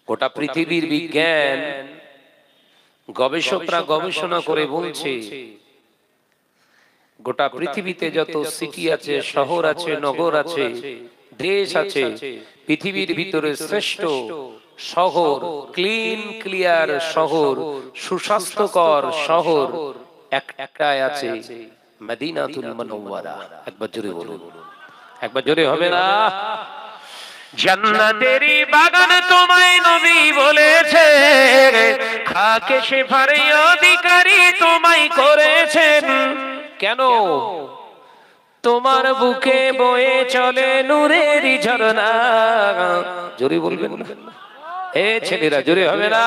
গোটা পৃথিবীর বিজ্ঞান গবেষকরা গবেষণা করে বলছে গোটা পৃথিবীতে যত সিটি আছে, শহর আছে, নগর আছে, দেশ আছে, পৃথিবীর ভিতরে শ্রেষ্ঠ শহর, ক্লিন ক্লিয়ার শহর, সুস্বাস্থ্যকর শহর একটাই আছে, মদিনাতুল মুনাওয়ারা। একবার জোরে বলুন, একবার জোরে হবে না? জান্নাতেরই বাগান তোমায় নবী বলেছে, খাকে শেফারে অধিকারী তোমায় করেছেন। কেন? তোমার বুকে বয়ে চলে নূরের ঝর্ণা। জোরে বলবেন না এ ছেলেরা, জোরে হবে না?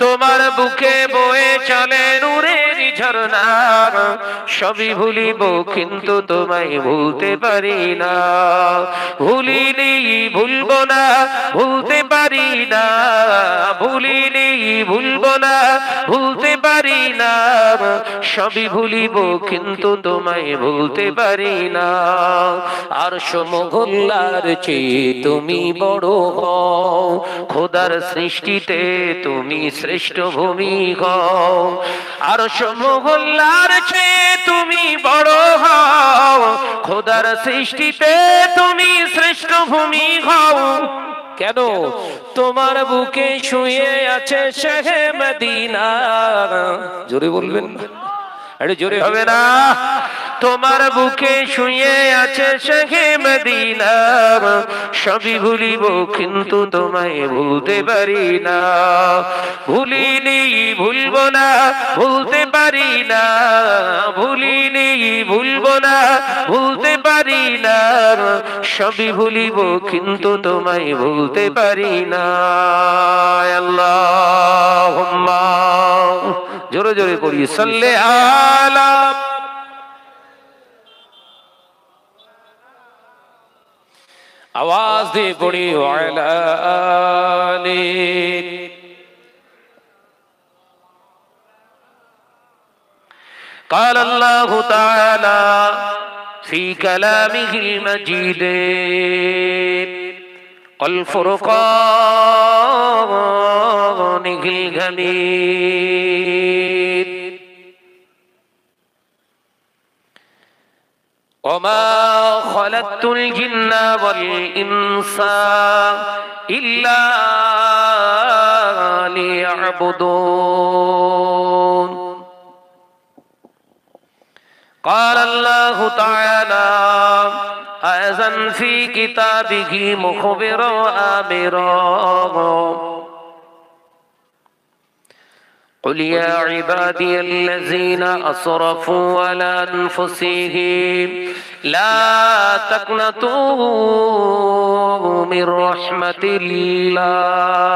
তোমার বুকে বয়ে চলে নূরের ঝর্ণা, সবই ভুলিব কিন্তু তোমায় ভুলতে পারি না। ভুলিনি ভুলবো না, ভুলতে পারি না, ভুলিনি ভুলবো না, ভুলতে পারি না, সবই ভুলিব কিন্তু তোমায় ভুলতে পারি না। আর সমগোল্লার চেয়ে তুমি বড় হও, খোদার সৃষ্টিতে তুমি শ্রেষ্ঠ ভূমি হও। আর সমগোল্লার চেয়ে তুমি বড় হও, খোদার সৃষ্টিতে তুমি শ্রেষ্ঠ ভূমি হও। কেন? তোমার বুকে শুয়ে আছে শাহে মদিনা। জোরে বলবেন না, আরে জোরে হবে না? তোমার বুকে শুয়ে আছে শাহে মদিনা, সবই ভুলিব কিন্তু তোমায় ভুলতে পারি না। ভুলিনি ভুলবো না, ভুলতে পারি না, ভুলিনি ভুলবো না, ভুলতে পারি না, সবই ভুলিব কিন্তু তোমায় ভুলতে পারি না। আল্লাহুম্মা, জোরে জোরে পড়ি, সাল্লি আলা। आवाज दे पड़ी वाला قال الله تعالى في كلامه المجيد والفرقان الحميد وما خلقت الجن والإنس إلا ليعبدون قال الله تعالى أيضا في كتابه مخبرا وآمرا قل يا عبادي الذين أسرفوا على أنفسهم لا تقنطوا من رحمة الله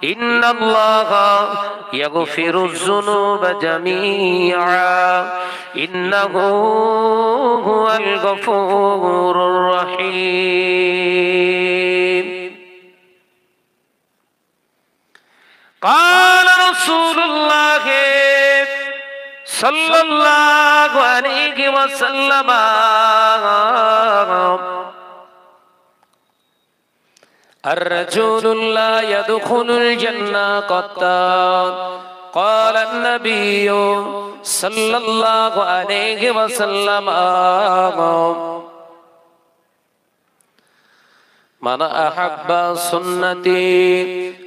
إن الله يغفر الذنوب جميعا إنه هو الغفور الرحيم قال رسول الله صلى الله عليه وسلم الرجل لا يدخل الجنة قط قال النبي صلى الله عليه وسلم من أحب سنتي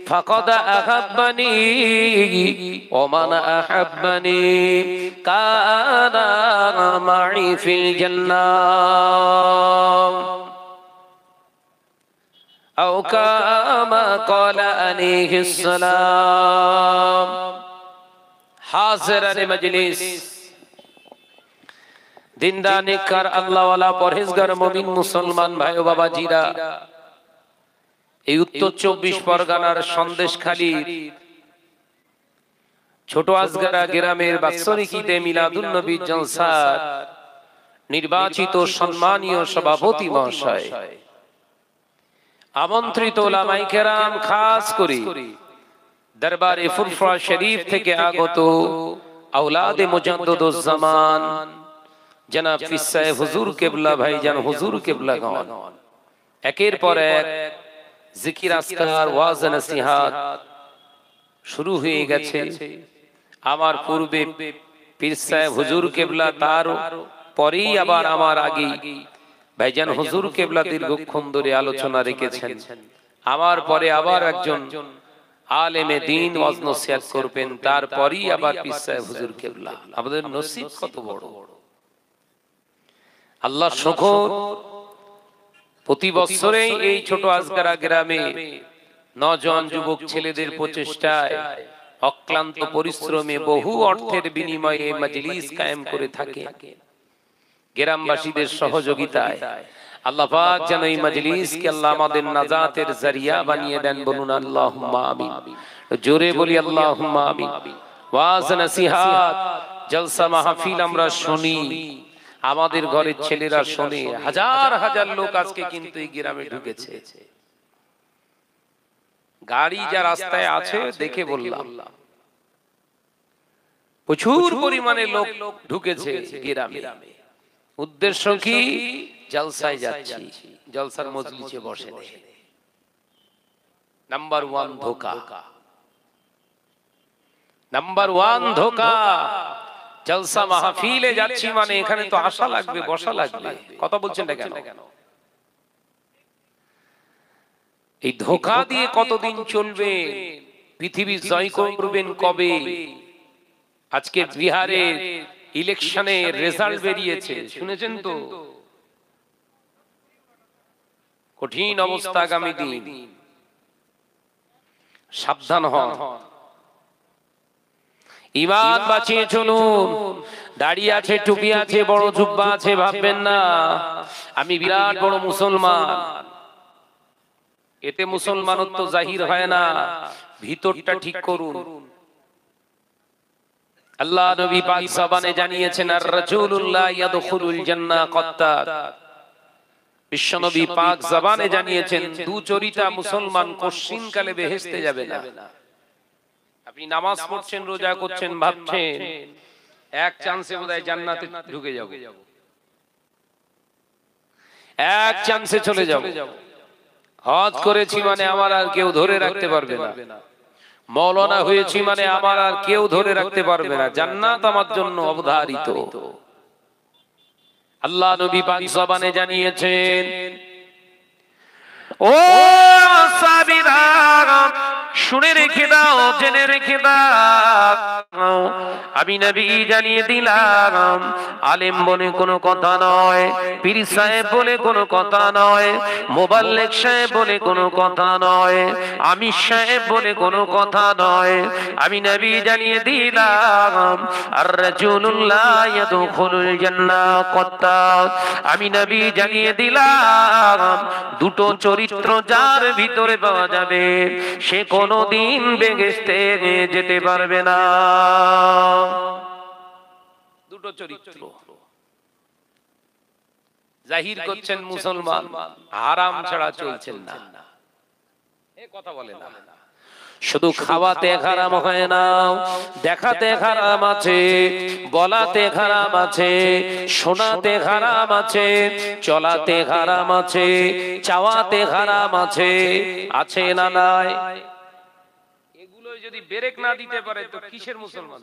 فقد أحبني ومن أحبني كان معي في الجنة أو كما قال عليه السلام حاضران مجلس দিনদার নেককার আল্লাহওয়ালা পরহেজগার মুমিন মুসলমান ভাই ও বাবাজিরা, এই উত্তর 24 পরগনার সন্দেশখালী ছোট আজগারা গ্রামের বাৎসরিক ঈদে মিলাদুন নবী জলসার নির্বাচিত সম্মানীয় সভাপতি মহাশয়, আমন্ত্রিত উলামায়ে কেরাম, খাস করে দরবারে ফুরফুরা শরীফ থেকে আগত আওলাদে মুজাদ্দিদুজ জামান জনাব ফিসায়ে হুজুর কেবলা ভাইজান হুজুর কেবলাগণ, একের পর এক জিকির আজকার ওয়াজ নসিহত শুরু হয়ে গেছে। আমার পূর্বে পীর সাহেব হুজুর কেবলা, তার পরেই আবার আমার আগে ভাইজান হুজুর কেবলা দীর্ঘক্ষণ ধরে আলোচনা রেখেছেন। আমার পরে আবার একজন আলেমে দ্বীন ওয়াজ নসিহত করবেন, তারপরেই আবার পীর সাহেব হুজুর কেবলা। আমাদের নসিব কত বড়! আল্লাহ শুকর, প্রতি বছরেই এই ছোট আজগারা গ্রামে নওজোয়ান যুবক ছেলেদের প্রচেষ্টায়, অক্লান্ত পরিশ্রমে, বহু অর্থের বিনিময়ে মজলিস কায়েম করে থাকে। গ্রামবাসীদের সহযোগিতায় আল্লাহ পাক যেন এই মজলিসকে আল্লাহ আমাদের নাজাতের জরিয়া বানিয়ে দেন। বলুন আল্লাহুম্মা আমিন। জোরে বলি আল্লাহুম্মা আমিন। ওয়াজ নসিহত জলসা মাহফিল আমরা শুনি, আমাদের ঘরের ছেলেরা শুনে, হাজার হাজার লোক আজকে কিন্তু এই গ্রামে ঢুকেছে। গাড়ি যা রাস্তায় আছে দেখে বললাম, প্রচুর পরিমাণে লোক ঢুকেছে গ্রামে। উদ্দেশ্য কি? জলসায় যাচ্ছি, জলসার মজলিসে বসে নেই। নাম্বার ওয়ান ধোঁকা, নাম্বার ওয়ান ধোঁকা। জলসা মাহফিলে যাচ্ছি মানে এখানে তো আসা লাগবে, বসা লাগবে। কথা বলছেন না কেন? এই ধোঁকা দিয়ে কতদিন চলবে? পৃথিবী জয় করবেন কবে? আজকে বিহারের ইলেকশনের রেজাল্ট বেরিয়েছে, শুনেছেন তো? কঠিন অবস্থা আগামী দিন, সাবধান হন, ঈমান বাঁচিয়ে চলুন। দাড়ি আছে, টুপি আছে, বড় জুব্বা আছে, ভাববেন না আমি বিরাট বড় মুসলমান। এতে মুসলমানত্ব জাহির হয় না, ভিতরটা ঠিক করুন। আল্লাহ নবী পাক জবানে জানিয়েছেন, আর রাজুলুল্লাহ ইয়াদখুলুল জান্নাহ কাত্তাত। বিশ্বনবী পাক জবানে জানিয়েছেন, দুচরিতা মুসলমান কোশ্চিনকালে বেহেশতে যাবে না। আপনি নামাজ পড়ছেন, রোজা করছেন, ভাবছেন এক চান্সে বোধহয় জান্নাতে ঢুকে যাব, এক চান্সে চলে যাব। হজ করেছি মানে আমার আর কেউ ধরে রাখতে পারবে না। মাওলানা হয়েছি মানে আমার আর কেউ ধরে রাখতে পারবে না। জান্নাত আমার জন্য অবধারিত। আল্লাহ নবী পাক জবানে জানিয়েছেন, ও সাহাবীরা শুনে রেখে দাও, জেনে রেখে দাও, আমি নবী জানিয়ে দিলাম, আলেম বলে কোনো কথা নয়, পীর সাহেব বলে কোনো কথা নয়, মোবাল্লিগ সাহেব বলে কোনো কথা নয়, আমির সাহেব বলে কোনো কথা নয়। আমি নবী জানিয়ে দিলাম, আর রাজুলুল্লাহ ইয়াদখুলুল জান্নাহ কাত্তাত। আমি নবী জানিয়ে দিলাম, দুটো চরিত্র যার ভিতরে পাওয়া যাবে সে কোনদিন বেহেশতে যেতে পারবে না। দুটো চরিত্র জাহির করছেন মুসলমান, হারাম ছাড়া চলছেন না। এই কথা বলে না, শুধু খাওয়াতে হারাম হয় না, দেখাতে হারাম আছে, বলাতে হারাম আছে, শোনাতে হারাম আছে, চলাতে হারাম আছে, চাওয়াতে হারাম আছে। আছে না নাই? এগুলো যদি ব্রেক না দিতে পারে তো কিসের মুসলমান?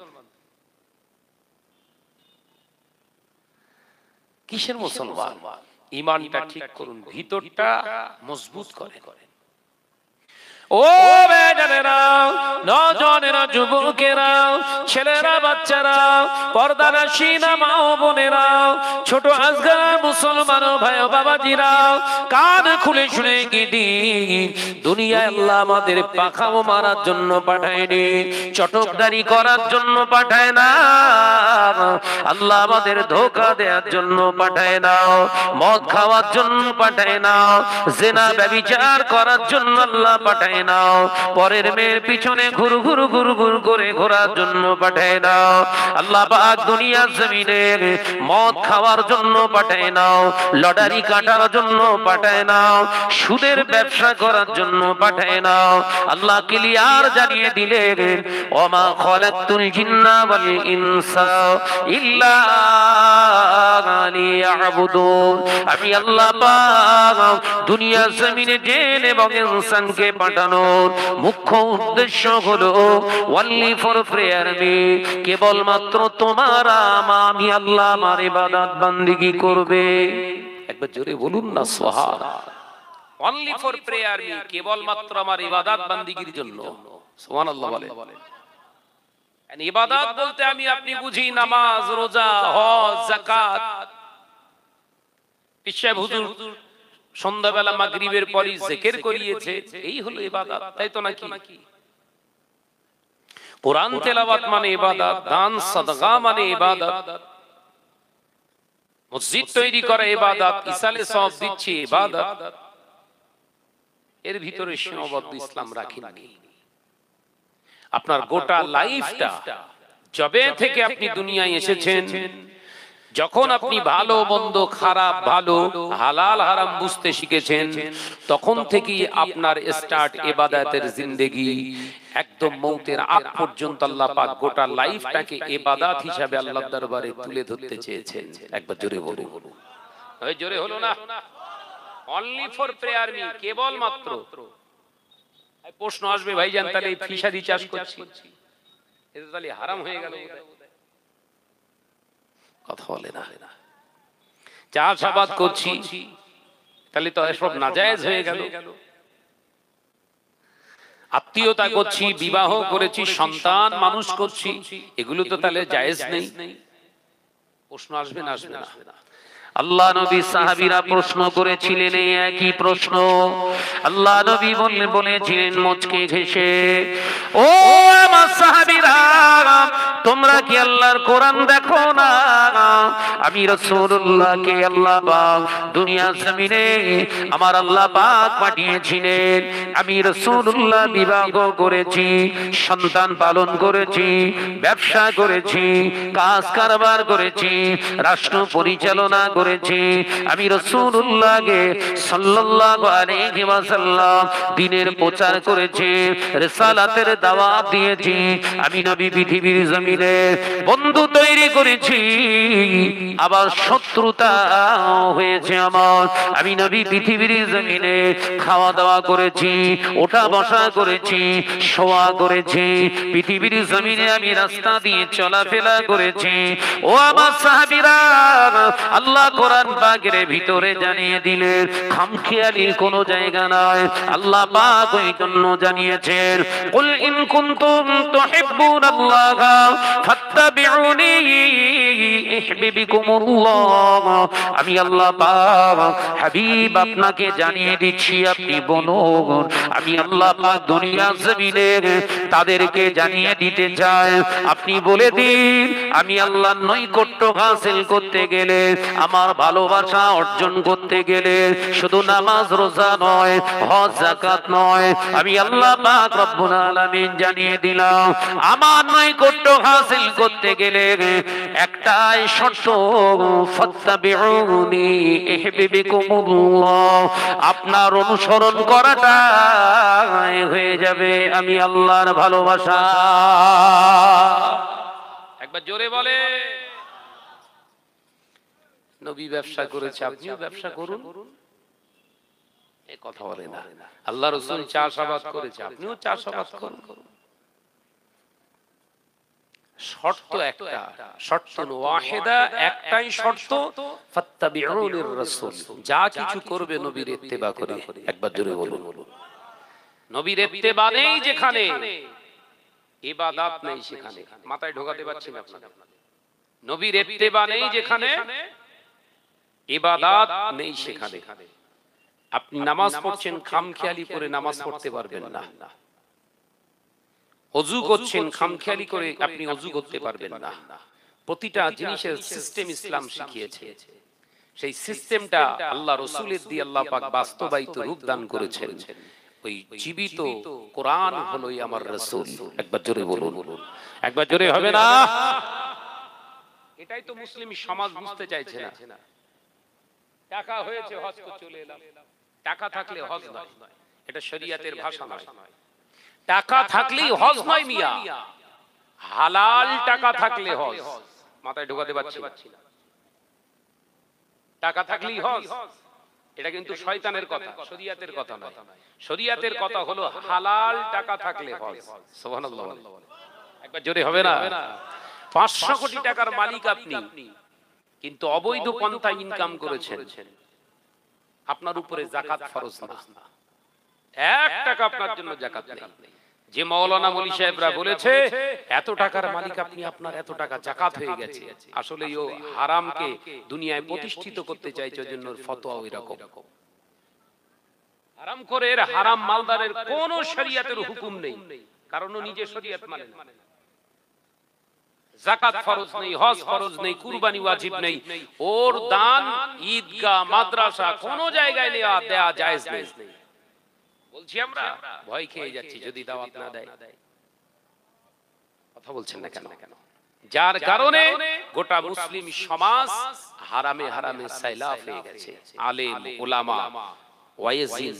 কিসের মুসলমান? ঈমানটা ঠিক করুন, ভিতরটা মজবুত করেন। ও বেজানেরা, নওজোয়ানেরা, যুবকেরা, ছেলেরা, বাচ্চারা, পর্দানাশীনা মা ও বোনেরা, ছোট আজগার মুসলমান ভাই ও বাবাজিরা, কান খুলে শুনে গিয়ে দুনিয়ায় আল্লাহ আমাদের পাখাও মারার জন্য পাঠায়নি, চটকদারি করার জন্য পাঠায় না। আল্লাহ আমাদের ধোঁকা দেওয়ার জন্য পাঠায় না, মদ খাওয়ার জন্য পাঠায় না, জিনা ব্যভিচার করার জন্য আল্লাহ পাঠায় পাঠায় নাও, পরের মেয়ের পিছনে ঘুর ঘুর ঘুর ঘুর করে ঘোরার জন্য পাঠায় নাও। আল্লাহ পাক দুনিয়ার জমিনে মদ খাওয়ার জন্য পাঠায় নাও, লটারি কাটার জন্য পাঠায় নাও, সুদের ব্যবসা করার জন্য পাঠায় নাও। আল্লাহ ক্লিয়ার জানিয়ে দিলেন, ওমা খালাকতুল জিন্না ওয়াল ইনসা ইল্লা লিয়াবুদুন। আমি আল্লাহ পাক দুনিয়া জমিনে জিন এবং ইনসানকে পাঠানোর মুখ্য উদ্দেশ্য হলো ওনলি ফর প্রেয়ার মি, কেবলমাত্র তোমার আমি আল্লাহ আমার ইবাদত বান্দিগি করবে। একবার জোরে বলুন না সুবহানাল্লাহ। অনলি ফর প্রেয়ার মি, কেবলমাত্র আমার ইবাদত বান্দিগির জন্য। সুবহানাল্লাহ বলেন। ইবাদত বলতে আমি আপনি বুঝি নামাজ, রোজা, হজ, যাকাত। পিশাব হুজুর সন্ধ্যাবেলা মাগরিবের পরই জিকির করিয়েছে, এই হলো ইবাদত, তাই তো নাকি? কোরআন তেলাওয়াত মানে ইবাদত, দান সাদকা মানে ইবাদত, মসজিদ তৈরি করা ইবাদত, ইসালে সওয়াব দিচ্ছি ইবাদত। এর ভিতরে সীমাবদ্ধ ইসলাম রাখেননি। আপনার গোটা লাইফটা যবে থেকে আপনি দুনিয়ায় এসেছেন, যখন আপনি ভালো মন্দ, খারাপ ভালো, হালাল হারাম বুঝতে শিখেছেন, তখন থেকেই আপনার স্টার্ট ইবাদতের জিন্দেগি। একদম মৌতের আগ পর্যন্ত আল্লাহ পাক গোটা লাইফটাকে ইবাদত হিসাবে আল্লাহর দরবারে তুলে ধরতে চেয়েছেন। একবার জোরে বলুন। ওই জোরে হলো না? অনলি ফর প্রেয়ার মি, কেবলমাত্র। প্রশ্ন আসবে, ভাইজান তাহলে এই ফিশারি চাষ করছি, এটা তাহলে হারাম হয়ে গেল? কথা বলে না। চাষাবাদ করছি, তাহলে তো এসব নাজায়েজ হয়ে গেল। আত্মীয়তা করছি, বিবাহ করেছি, সন্তান মানুষ করছি, এগুলো তো তাহলে জায়েজ নেই? প্রশ্ন আসবে না? আসবে না? আল্লাহ নবী সাহাবীরা প্রশ্ন করেছিলেন এই একই প্রশ্ন। আল্লাহ নবী বলেছিলেন মুচকি হেসে, ও আমার সাহাবীরা, তোমরা কি আল্লাহর কোরআন দেখো না? আমি রাসূলুল্লাহকে আল্লাহ পাক দুনিয়া জমিনে আমার আল্লাহ পাক পাঠিয়েছিলেন। আমি রাসূলুল্লাহ বিবাহ করেছি, সন্তান পালন করেছি, ব্যবসা করেছি, কাজ কারবার করেছি, রাষ্ট্র পরিচালনা করেছি। আমি রাসূলুল্লাহকে সাল্লাল্লাহু আলাইহি ওয়াসাল্লাম দ্বীনের প্রচার করেছি, রিসালাতের দাওয়াত দিয়েছি। আমি নবী পৃথিবীর জমিনে বন্ধু তৈরি করেছি, আবার শত্রুতা হয়েছে আমার। আমি নবী পৃথিবীর জমিনে খাওয়া দাওয়া করেছি, ওঠা বসা করেছি, শোয়া করেছি। পৃথিবীর জমিনে আমি রাস্তা দিয়ে চলাফেরা করেছি। ও আমার সাহাবীরা, আল্লাহ কোরআন পাকের ভিতরে জানিয়ে দিলেন খামখেয়ালির কোনো জায়গা নাই। আল্লাহ পাক ওই জন্য জানিয়েছেন, কুল ইন কুনতুম তুহিব্বুনাল্লাহা ফাত্তাবিউনি ইহবিবিকুমুল্লাহ। আমি আল্লাহ পাক হাবিব আপনাকে জানিয়ে দিচ্ছি, আপনি বলুন। আমি আল্লাহ পাক দুনিয়া জমিনে তাদেরকে জানিয়ে দিতে চাই, আপনি বলে দিন, আমি আল্লাহর নৈকট্য হাসিল করতে গেলে, আমার ভালোবাসা অর্জন করতে গেলে শুধু নামাজ রোজা নয়, হজ যাকাত নয়, আমি আল্লাহ পাক রব্বুল আলামিন জানিয়ে দিলাম, আমার নৈকট্য হাসিল করতে গেলে একটাই শর্ত, ফাত্তাবিউনি ইহবিবিকুমুল্লাহ। আপনার অনুসরণ করাটা হয়ে যাবে আমি আল্লাহর ভালোবাসা। একবার জোরে বলে। নবী ব্যবসা করেছে, আপনিও ব্যবসা করুন, এই কথা বলে না। আল্লাহ রাসূল চাষাবাদ করেছে, আপনিও চাষাবাদ করুন। শর্ত একটা, শর্ত ওয়াহিদা, একটাই শর্ত, ফাত্তাবিউনির রাসূল। যা কিছু করবে নবীর ইত্তেবা করে। একবার জোরে বলুন। নবীর ইত্তেবা নেই যেখানে, ইবাদত নেই সেখানে। মাথায় ঢোকাতে পারছেন আপনারা? নবীর ইত্তেবা নেই যেখানে, ইবাদত নেই সেখানে। আপনি নামাজ পড়ছেন, খামখেয়ালি করে নামাজ পড়তে পারবেন না। ওযু করছেন, খামখেয়ালি করে আপনি ওযু করতে পারবেন না। প্রতিটা জিনিসের সিস্টেম ইসলাম শিখিয়েছে। সেই সিস্টেমটা আল্লাহ রাসূলের দিয়ে আল্লাহ পাক বাস্তবায়িত রূপ দান করেছেন। ওই জীবিত কোরআন হলোই আমার রাসূল। একবার জোরে বলুন, একবার জোরে হবে না? এটাই তো মুসলিম সমাজ বুঝতে চাইছে না। টাকা হয়েছে হজ করে চলে এলাম, টাকা থাকলে হজ নয়, এটা শরীয়তের ভাষা নয়। টাকা থাকলেই হজ নয় মিয়া, হালাল টাকা থাকলে হজ। মাথায় ঢোকাতে পারছি না। টাকা থাকলেই হজ, এটা কিন্তু শয়তানের কথা, শরীয়তের কথা নয়। শরীয়তের কথা হলো হালাল টাকা থাকলে হজ। সুবহানাল্লাহ, একবার জোরে হবে না? 500 কোটি টাকার মালিক আপনি, কিন্তু অবৈধ পন্থায় ইনকাম করেছেন, আপনার উপরে যাকাত ফরজ না। 1 টাকা আপনার জন্য যাকাত নেই। যে মাওলানা মলি সাহেবরা বলেছে এত টাকার মালিক আপনি, আপনার এত টাকা যাকাত হয়ে গেছে, আসলে ও হারামকে দুনিয়ায় প্রতিষ্ঠিত করতে চাইছে, ওইজন্য ফতোয়া ওই রকম। হারাম করে হারাম মালদারের কোন শরীয়তের হুকুম নেই, কারণ ও নিজে শরীয়ত মানে না। যাকাত ফরজ নেই, হজ ফরজ নেই, কুরবানি ওয়াজিব নেই, ওর দান ঈদগাহ মাদ্রাসা কোন জায়গায় নেওয়া দেয়া জায়েজ নেই। বলছি আমরা ভয় খেয়ে যাচ্ছি যদি দাওয়াত না দেয়। কথা বলছেন না কেন? যার কারণে গোটা মুসলিম সমাজ হারামে হারামে সাইলাফ হয়ে গেছে। আলেম উলামা ওয়াইজিন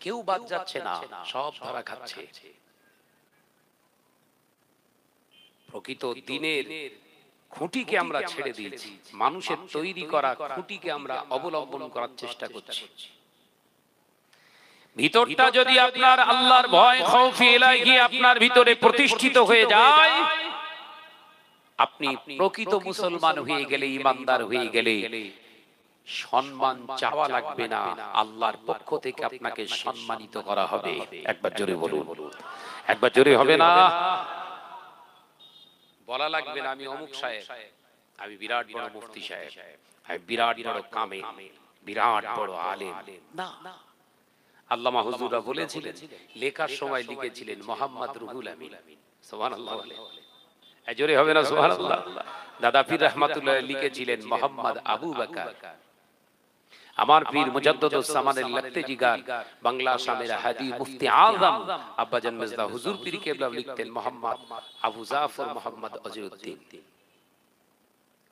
কেউ বাদ যাচ্ছে না, সব ধরা খাচ্ছে। প্রকৃত দিনের খুঁটিকে আমরা ছেড়ে দিয়েছি, মানুষের তৈরি করা খুঁটিকে আমরা অবলম্বন করার চেষ্টা করছি। ভিতরটা যদি আপনার আল্লাহর ভয় খাউফি ইলাহি আপনার ভিতরে প্রতিষ্ঠিত হয়ে যায়, আপনি প্রকৃত মুসলমান হয়ে গেলে, ঈমানদার হয়ে গেলে সম্মান চাওয়া লাগবে না, আল্লাহর পক্ষ থেকে আপনাকে সম্মানিত করা হবে। একবার জোরে বলুন, একবার জোরে হবে না? বলা লাগবে না আমি অমুক সাহেব, আমি বিরাট বড় মুফতি সাহেব, আমি বিরাট বড় কামে, বিরাট বড় আলেম। না, আল্লামা হুজুররা বলেছিলেন, লেখার সময় লিখেছিলেন মোহাম্মদ রুহুল আমিন। সুবহানাল্লাহ, জোরে হবে না? সুবহানাল্লাহ। দাদা পীর রহমাতুল্লাহ লিখেছিলেন মোহাম্মদ আবু বকর। আমার পীর মুজাদ্দিদুস জামানের লিখতে জিগার বাংলা আসামের হাদি মুফতি আযম আব্বাজান মির্জা হুজুর পীর কেবলা লিখতেন মোহাম্মদ আবু জাফর মোহাম্মদ আজরউদ্দিন।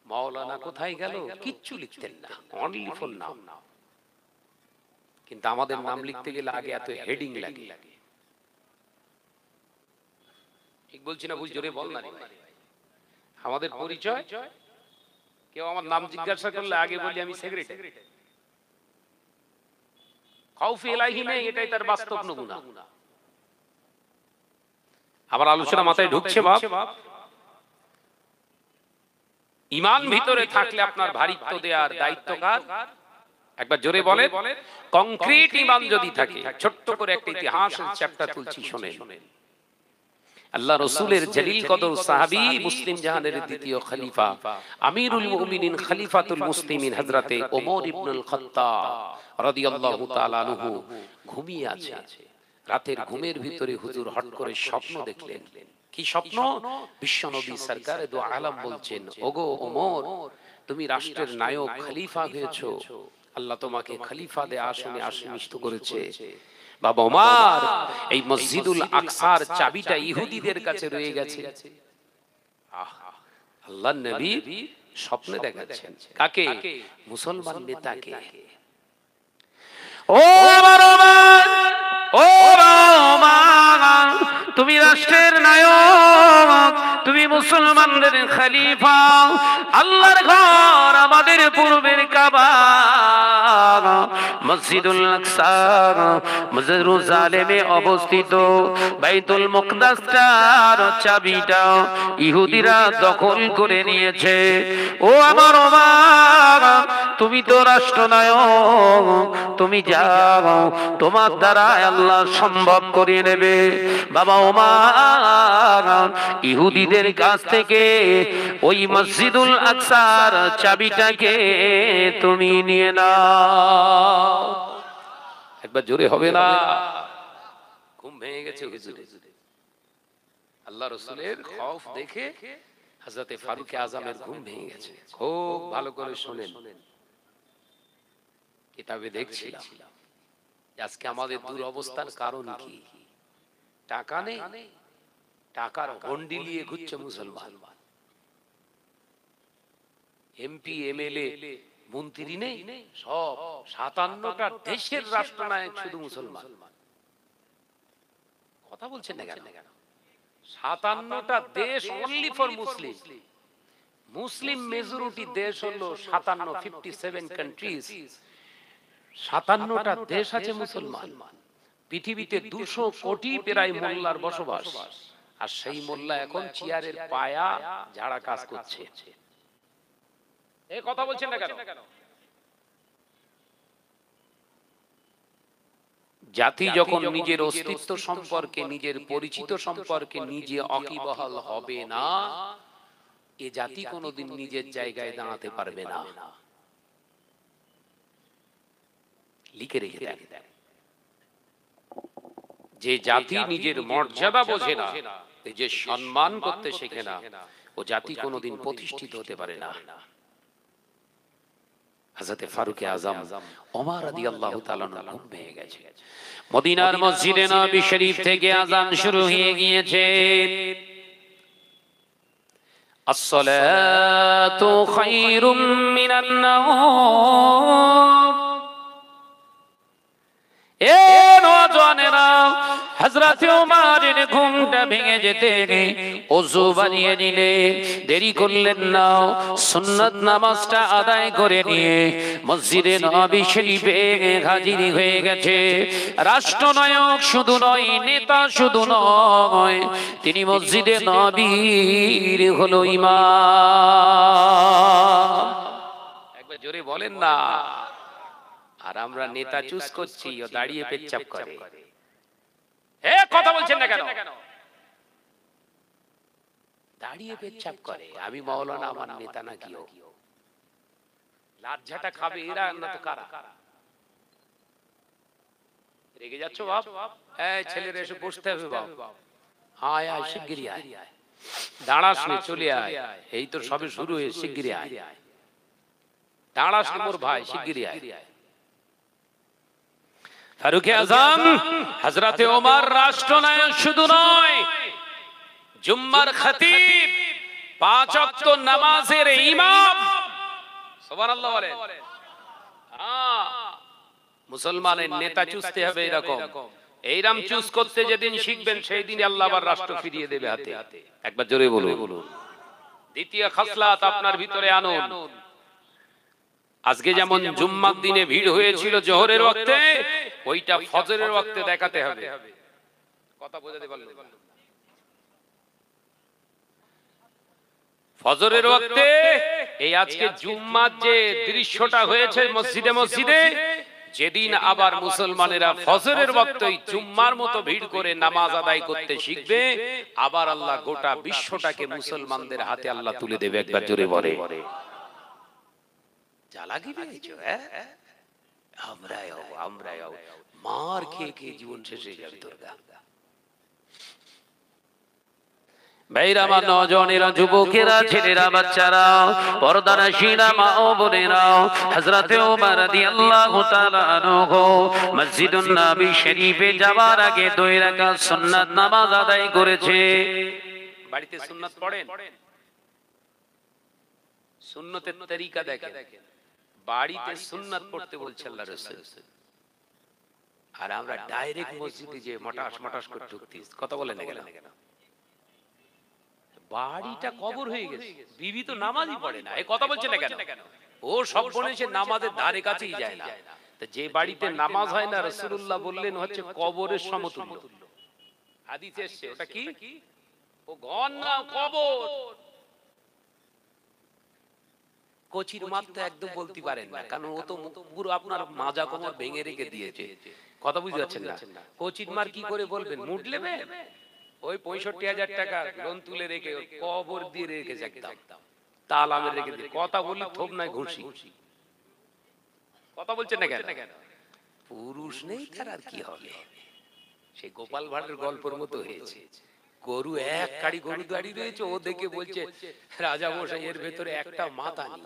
মাওলানা কোথায় গেল? কিচ্ছু লিখতেন না, অনলি ফর নাম। কিন্তু আমাদের নাম লিখতে গেলে আগে এত হেডিং লাগে। ঠিক বলছি না? বুঝ জোরে বল না রে। আমাদের পরিচয়, কেউ আমার নাম জিজ্ঞাসা করলে আগে বলি আমি সেক্রেটারি। খাউফি ইলাহি নেই, এটাই তার বাস্তব নমুনা। আমার আলোচনা মাথায় ঢুকছে বাপ? ঈমান ভিতরে থাকলে আপনার ভারিত্ব দেওয়ার দায়িত্ব কার? একবার জোরে বলেন। কংক্রিট ঈমান যদি থাকে, ছোট্ট করে একটা ইতিহাসের চ্যাপ্টার তুলছি শুনেন। আল্লাহ রাসূলের জলিল কদর সাহাবী, মুসলিম জাহানের দ্বিতীয় খলিফা, আমিরুল মুমিনিন, খলিফাতুল মুসলিমিন হযরতে ওমর ইবনুল খাত্তাব রাদিয়াল্লাহু তাআলা আনহু ঘুমিয়ে আছে। রাতের ঘুমের ভিতরে হুজুর হঠাৎ করে স্বপ্ন দেখলেন। কি স্বপ্ন? বিশ্বনবী সরকারে দু আলম বলছেন, ওগো ওমর, তুমি রাষ্ট্রের নায়ক খলিফা হয়েছো, আল্লাহ তোমাকে খলিফা দে আসনে আসীনিষ্ট করেছে। বাবা ওমর, এই মসজিদুল আকসার চাবিটা ইহুদিদের কাছে রয়ে গেছে। আল্লাহর নবী স্বপ্নে দেখাচ্ছেন কাকে? মুসলমান নেতাকে। ও ওমর, ও ওমর, তুমি রাষ্ট্রের নায়ক, তুমি মুসলমানদের খলিফা, আল্লাহর ঘর আমাদের পূর্বের কাবা, মসজিদুল আকসা জেরুজালেমে অবস্থিত, বাইতুল মুকদ্দাসটার চাবিটা ইহুদিরা দখল করে নিয়েছে। ও আমার ওমর, তুমি তো রাষ্ট্রনায়ক, তুমি যাও, তোমার দ্বারা আল্লাহ সম্ভব করে নেবে। বাবা ওমর, ইহুদিদের কাছ থেকে ওই মসজিদুল আকসার চাবিটাকে তুমি নিয়ে নাও। একবার জোরে হবে না? ঘুম ভেঙে গেছে হুজুরের। আল্লাহ রাসূলের খৌফ দেখে হযরতে ফারুক আযমের ঘুম ভেঙে গেছে। খুব ভালো করে শুনেন, কিতাবে দেখছিলাম আজকে আমাদের দুরবস্থার কারণ কি? টাকা নেই, টাকার গন্ডি নিয়ে ঘুরছে মুসলমান। এমপি, এমএলএ, মন্ত্রী নেই, সব 57টা দেশের রাষ্ট্রনায়ক শুধু মুসলমান। কথা বলছেন না কেন? 57টা দেশ only for Muslim. Muslim majority দেশ হলো 57 কান্ট্রিজ। 57টা দেশ আছে মুসলমান। পৃথিবীতে 200 কোটি প্রায় মোল্লার বসবাস, আর সেই মোল্লা এখন চেয়ারের পায়া ঝাড়া কাজ করছে। এই কথা বলছেন না কেন? জাতি যখন নিজের অস্তিত্ব সম্পর্কে, নিজের পরিচিত সম্পর্কে নিজে অকিবহাল হবে না, এ জাতি কোনোদিন নিজের জায়গায় দাঁড়াতে পারবে না। লিখে রেখে দেন, যে জাতি নিজের মর্যাদা বোঝে না, যে সম্মান করতে শেখে না, ও জাতি কোনোদিন প্রতিষ্ঠিত হতে পারে না। হযরতে ফারুকে আযম ওমর রাদিয়াল্লাহু তাআলা ঘুম ভেঙে গেছে। মদিনার মসজিদে নববী শরীফ থেকে আযান শুরু হয়ে গিয়েছে। আসসালাতু খায়রুম মিনান নাওম। এ নওজওয়ানেরা, হযরত ওমরের ঘুমটা ভেঙে যেতে ওযু বানিয়ে নিলে, দেরি করলেন না, সুন্নাত নামাজটা আদায় করে নিয়ে মসজিদে নববী শরীফে হাজির হয়ে গেছে। রাষ্ট্রনায়ক শুধু নয়, নেতা শুধু নয়, তিনি মসজিদে নববীর হলো ইমাম। একবার জোরে বলেন না। আর আমরা নেতা চুজ করছি, ও দাঁড়িয়ে পেচ্ছাপ করে। কথা বলছেন না কেন? দাঁড়িয়ে পেচ্ছাপ করে। আমি মাওলানা, আমার নেতা না কি? লাজ্জাটা খাবে এরা, না তো কারা? রেগে যাচ্ছ বাপ? এই ছেলেরা এসে বসতে হবে বাপ। আয় আয়, শিগগিরই আয়, দাঁড়াস নে, চলে আয়। এই তো সবে শুরু হয়ে, শিগগিরই আয়, দাঁড়াস নে মোর ভাই, শিগগিরই আয়। ফারুকে আযম হযরতে ওমর রাষ্ট্রনায়ক শুধু নয়, জুম্মার খতিব, 5 ওয়াক্ত নামাজের ইমাম। সুবহানাল্লাহ বলেন। মুসলমানের নেতা চুজতে হবে এরকম। এইরাম চুজ করতে যেদিন শিখবেন, সেই দিন আল্লাহ আবার রাষ্ট্র ফিরিয়ে দেবে হাতে। একবার জোরে বলুন। দ্বিতীয় খাসলাত আপনার ভিতরে আনুন। আজকে যেমন জুম্মার দিনে ভিড় হয়েছিল জোহরের ওয়াক্তে, ওইটা ফজরের ওয়াক্তে দেখাতে হবে। কথা বোঝাতে পারলেন? ফজরের ওয়াক্তে এই আজকে জুম্মার যে দৃশ্যটা হয়েছে মসজিদে মসজিদে, যেদিন আবার মুসলমানেরা ফজরের ওয়াক্তে জুম্মার মতো ভিড় করে নামাজ আদায় করতে শিখবে, আবার আল্লাহ গোটা বিশ্বটাকে মুসলমানদের হাতে আল্লাহ তুলে দেবে। একবার জোরে বলে। জ্বালাগি পেয়েছো? আমরাও মার খেয়ে খেয়ে জীবন শেষ হয়ে যাবে তোর গা। ভাইরা, আমার নওজওয়ানেরা, যুবকেরা, ছেলেরা, বাচ্চারা, পর্দানশীরা, মা ও বোনেরা, হযরতে ওমর রাদিয়াল্লাহু তাআলা আনহু মসজিদুন নববী শরীফে যাওয়ার আগে 2 রাকাত সুন্নাত নামাজ আদায় করেছে। বাড়িতে সুন্নাত পড়েন? সুন্নতের তরিকা দেখেন। বাড়িতে সুন্নাত পড়তে বলছে আল্লাহর রাসূল, আর আমরা ডাইরেক্ট মসজিদে যে মটাস মটাস করে ঢুকছি। কথা বলেন না কেন? বাড়িটা কবর হয়ে গেছে, বিবি তো নামাজই পড়ে না। এই কথা বলছে না কেন? ও সব বলেছে নামাজের ধারে কাছেই যায় না। তো যে বাড়িতে নামাজ হয় না, রাসূলুল্লাহ বললেন হচ্ছে কবরের সমতুল্য। হাদিসে এসেছে, ওটা কি? ও ঘর না, কবর। কোচির মাপ তো একদম বলতে পারেন না, কারণ ও তো পুরো আপনার মাজা কোমর ভেঙে রেখে দিয়েছে। কথা বুঝতে পারছেন না? কোচির মার কি করে বলবেন? মুড নেবে ওই 65,000 টাকা লোন তুলে রেখে কবর দিয়ে রেখেছে, একদম তালামে রেখে দিয়ে। কথা বলি থোপ নাই ঘুষি। কথা বলছেন না কেন? পুরুষ নেই তার আর কি হবে? সেই গোপাল ভাঁড়ের গল্পের মতো হয়েছে। গরু এক কাড়ি গরু দাঁড়িয়ে রয়েছে, ও দেখে বলছে রাজা মশাই এর ভেতরে একটা মাথা নেই।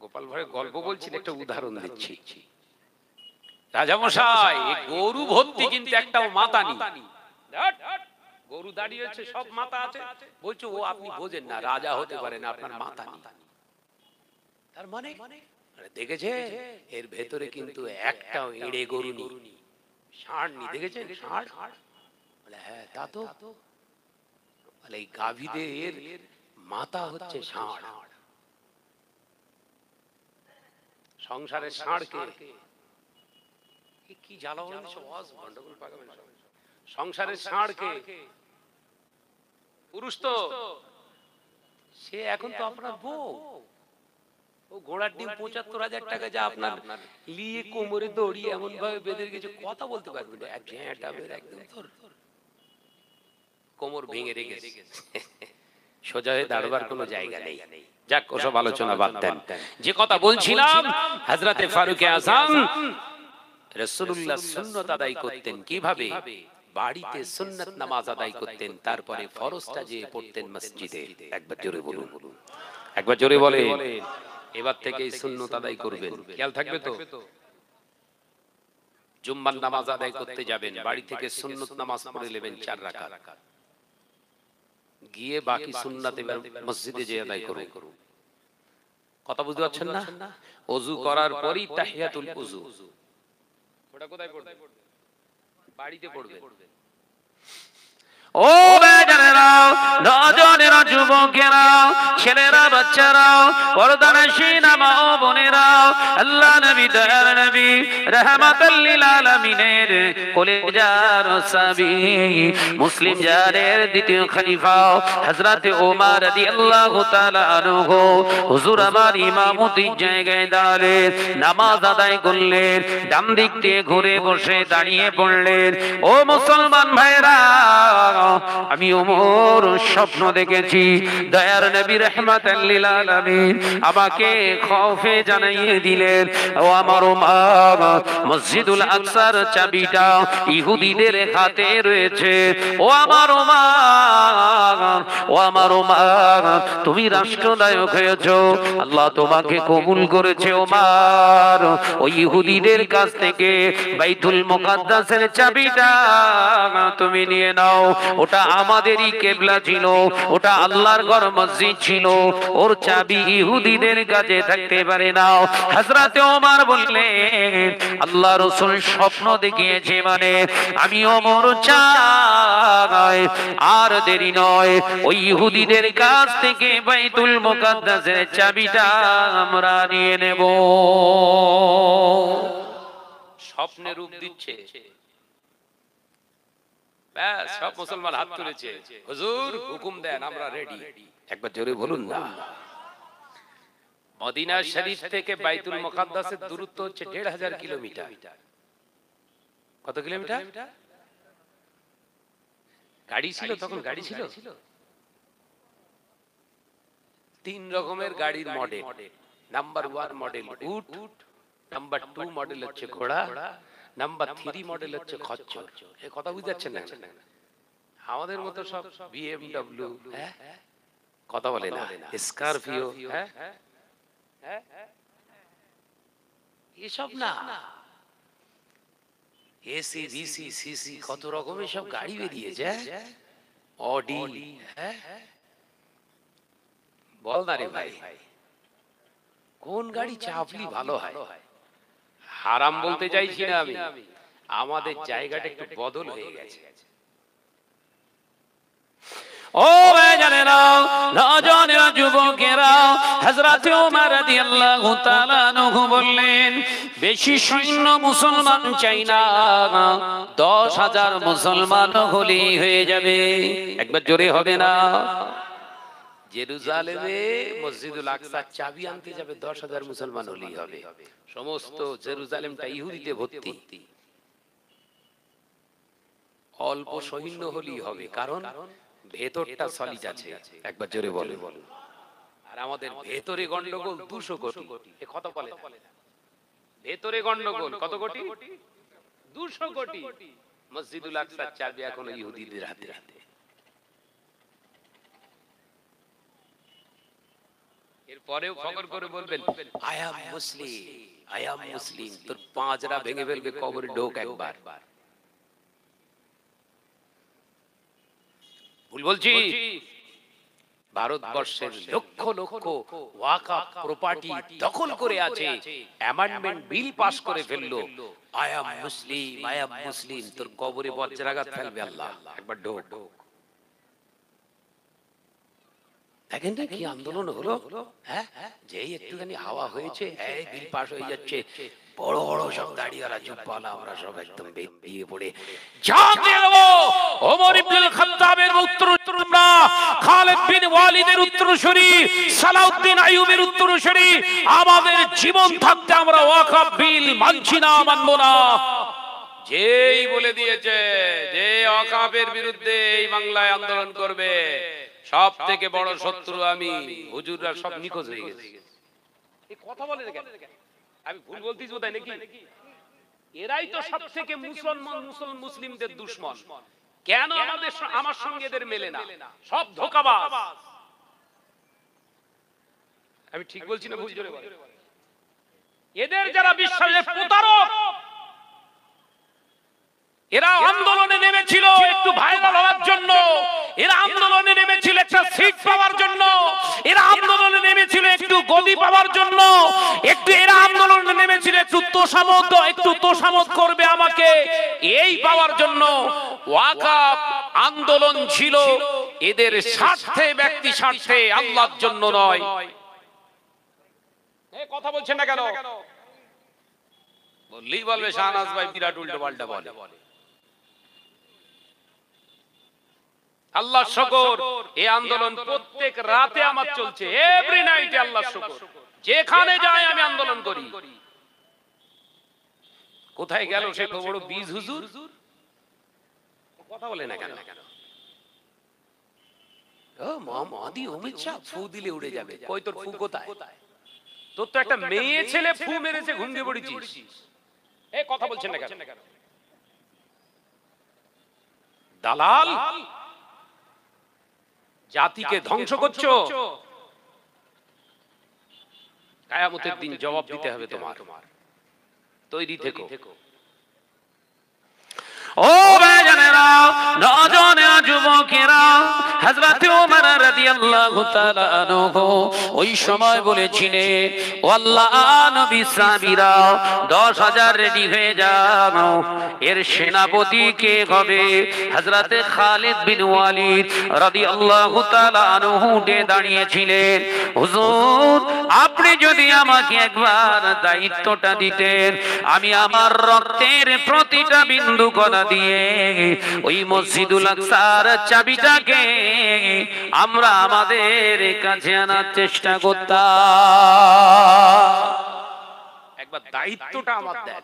গোপাল ভাঁড়ের গল্প বলছিল, একটা উদাহরণ দিচ্ছি। রাজামশাই, গরু ভর্তি কিন্তু একটাও মাথা নেই। গরু দাঁড়িয়ে আছে, সব মাথা আছে। বলছো ও আপনি বোঝেন না, রাজা হতে পারেন, আপনার মাথা নেই। তার মানে দেখেছে এর ভেতরে কিন্তু একটাও এড়ে গরু নেই, ষাঁড় নেই। দেখেছেন ষাঁড়? হ্যাঁ তা তো। এই গাভীদের মাথা হচ্ছে ষাঁড়। সংসারের ষাঁড়কে কি জ্বালা, গন্ডগোল পাকাবেন। সংসারের ষাঁড়কে পুরুষ তো সে এখন তো আপনার বউ। ও ঘোড়ার ডিম ৭৫,০০০ টাকা যা আপনার লিয়ে কোমরে দড়িয়ে এমন ভাবে বেঁধে কিছু কথা বলতে পারবে না, একদম কোমর ভেঙে রেখেছে, সোজা হয়ে দাঁড়াবার কোনো জায়গা নেই। যাক, ওসব আলোচনা বাদ দেন। যে কথা বলছিলাম, হযরতে ফারুক আযম রাসূলুল্লাহ সুন্নাত আদায় করতেন কিভাবে? বাড়িতে সুন্নাত নামাজ আদায় করতেন, তারপরে ফরজটা যে পড়তেন মসজিদে। একবার জোরে বলুন, একবার জোরে বলেন। এবার থেকে সুন্নাত আদায় করবেন, খেয়াল থাকবে তো। জুম্মার নামাজ আদায় করতে যাবেন, বাড়ি থেকে সুন্নাত নামাজ পড়ে নেবেন ৪ রাকাত, গিয়ে বাকি সুন্নাত এবার মসজিদে যে আদায় করুন। কথা বুঝতে পারছেন না? ওযু করার পরই তাহিয়াতুল ওযু। ওটা কোথায় পড়বেন? বাড়িতে পড়বেন। ও বেজানেরা, নজনেরা, যুবকেরা, ছেলেরা, বাচ্চারা, পর্দানশীন মা ও বোনেরা, আল্লাহ নবী দয়ার নবী রাহমাতাল লিল আলামিনের কলেজার সাবি, মুসলিম জারের দ্বিতীয় খলিফা হযরতে ওমর রাদিয়াল্লাহু তাআলা আনহু হুজুর আমার ইমামতির জায়গায় দাঁড়িয়ে নামাজ আদায় করলেন। ডান দিক দিয়ে ঘুরে বসে দাঁড়িয়ে পড়লেন। ও মুসলমান ভাইরা, আমি ওমর স্বপ্ন দেখেছি, দয়ার নবী রাহমাতাল লিল আলামিন আমাকে খৌফে জানিয়ে দিলেন, ও আমার ওমর, মসজিদুল আকসার চাবিটা ইহুদিদের হাতে রয়েছে। ও আমার ওমর, ও আমার ওমর, তুমি রাষ্ট্রনায়ক হয়েছো, আল্লাহ তোমাকে কবুল করেছে। ওমর, ওই ইহুদিদের কাছ থেকে বাইতুল মুকাদ্দাসের চাবিটা তুমি নিয়ে নাও। ওটা আমাদেরই কিবলা ছিল, ওটা আল্লাহর ঘর মসজিদ ছিল, ওর চাবি ইহুদিদের কাছে থাকতে পারে না। হযরতে ওমর বললেন, আল্লাহ রাসূল স্বপ্ন দেখিয়েছে মানে আমি ওমর চাই আর দেরি নয়, ওই ইহুদিদের কাছ থেকে বাইতুল মুকাদ্দাসের চাবিটা আমরা নিয়ে নেব। স্বপ্নে রূপ দিচ্ছে। সব মুসলমান হাত তুলেছে, হুজুর হুকুম দেন, আমরা রেডি। একবার জোরে বলুন না। মদিনা শরীফ থেকে বাইতুল মুকাদ্দাসের দূরত্ব হচ্ছে ১৫০০ কিলোমিটার। কত কিলোমিটার? গাড়ি ছিল তখন? গাড়ি ছিল ৩ রকমের গাড়ির মডেল। নাম্বার 1 মডেল উট, নাম্বার 2 মডেল হচ্ছে ঘোড়া, নাম্বার 3 মডেল হচ্ছে খচ্চর। এই কথা বুঝতে পারছেন না? আমাদের মতো সব BMW, কথা বলে না, স্করপিও, এসব না। এসি, বিসি, সিসি, কত রকমের সব গাড়ি বেরিয়েছে। অডি, বল না রে ভাই, কোন গাড়ি চাপলি ভালো হয়? হারাম বলতে চাইছি না আমি, আমাদের জায়গাটা একটু বদল হয়ে গেছে। ও বেজানেরা, নজনেরা, যুবকেরা, হযরতে ওমর রাদিয়াল্লাহু তাআলা আনহু বললেন, বেশি সৈন্য মুসলমান চাই না, ১০,০০০ মুসলমান হলেই হয়ে যাবে। একবার জোরে হবে না? জেরুজালেমে মসজিদুল আকসার চাবি আনতে যাবে ১০,০০০ মুসলমান হলেই হবে। সমস্ত জেরুজালেমটা ইহুদিতে ভর্তি। অল্প সৈন্য হলেই হবে, কারণ ভেতরটা সলিড আছে। একবার জোরে বলে। আর আমাদের ভেতরে গন্ডগোল ২০০ কোটি। এ কথা বলে না। ভেতরে গন্ডগোল কত কোটি? ২০০ কোটি। মসজিদুল আকসার চাবি এখন ইহুদিদের হাতে। এরপরেও ফখর করে বলবেন I am Muslim, I am মুসলিম। তোর পাঁজরা ভেঙে ফেলবে, কবরে ঢোক একবার। ভুল বলছি? ভারতবর্ষের লক্ষ লক্ষ ওয়াকফ প্রপার্টি দখল করে আছে, অ্যামেন্ডমেন্ট বিল পাস করে ফেললো, I am Muslim, I am মুসলিম। তোর কবরে বজ্রাঘাত ফেলবে আল্লাহ, একবার ঢোক। দেখেন না কি আন্দোলন হলো, হ্যাঁ, যেই একটুখানি হাওয়া হয়েছে, এই বিল পাস হয়ে যাচ্ছে, বড় বড় সব দাঁড়িয়েরা জুব্বালা আমরা সব একদম বেরিয়ে পড়ে জানতে দেবো ওমর ইবনুল খাত্তাবের উত্তরসূরি, খালিদ বিন ওয়ালিদের উত্তরসূরি, সালাউদ্দিন আইয়ুবের উত্তরসূরি। আমাদের জীবন থাকতে আমরা ওয়াকফ বিল মানছি না, মানবো না। যেই বলে দিয়েছে যে ওয়াকফের বিরুদ্ধে এই বাংলায় আন্দোলন করবে, সব থেকে বড় শত্রু আমি, হুজুররা সব নিখোঁজ হয়ে গেছে। এই কথা বলে কেন? আমি ভুল বলতেছি বোধহয় নাকি? এরাই তো সব থেকে মুসলিমদের দুশমন। কেন আমাদের আমার সঙ্গে এদের মেলে না? সব ধোঁকাবাজ। আমি ঠিক বলছি না ভুল? জোরে বল। এদের যারা বিশ্বাসের প্রতারক, এরা আন্দোলনে নেমেছিল একটু ভাইরাল হওয়ার জন্য, এরা আন্দোলনে নেমেছিল একটা সিট পাওয়ার জন্য, এরা আন্দোলনে নেমেছিল একটু গদি পাওয়ার জন্য, এরা আন্দোলনে নেমেছিল একটু তোষামত করবে আমাকে, এই পাওয়ার জন্য। ওয়াকফ আন্দোলন ছিল এদের স্বার্থে, ব্যক্তি স্বার্থে, আল্লাহর জন্য নয়। কথা বলছেন না কেন? বললেই বলবে শাহনাজ ভাই বিরাট উল্টো পাল্টা বলে। আল্লাহ শুকর, এই আন্দোলন প্রত্যেক রাতে আমার চলছে, এভরি নাইটে। আল্লাহ শুকর, যেখানে যাই আমি আন্দোলন করি। কোথায় গেল সে বড় বীজ হুজুর? কথা বলে না কেন? ও মোহাম্মদী অমিত শাহ ফু দিলে উড়ে যাবে। কই তোর ফু কোথায়? তোর তো একটা মেয়ে ছেলে ফু মেরেছে, ঘুমিয়ে পড়েছিস। এই কথা বলছেন না কেন? দালাল, জাতিকে ধ্বংস করছো। কিয়ামতের দিন জবাব দিতে হবে তোমার। তৈরি থেকো। ও ভাইজানেরা, নওজোয়ান যুবকেরা, হযরত ওমর রাদিয়াল্লাহু তাআলা আনহু ওই সময় বলেছিলেন, ও আল্লাহ নবী সাহাবীরা 10,000 রেডি হয়ে যাও। এর সেনাপতি কে হবে? হযরত খালিদ বিন ওয়ালিদ রাদিয়াল্লাহু তাআলা আনহু উঠে দাঁড়িয়েছিলেন, হুজুর আপনি যদি আমাকে একবার দায়িত্বটা দিতেন, আমি আমার রক্তের প্রতিটা বিন্দু কণা দিয়ে ওই মসজিদুল আকসার চাবিটাকে আমরা আমাদের কাছে আনার চেষ্টা করতাম। একবার দায়িত্বটা আমার দেন।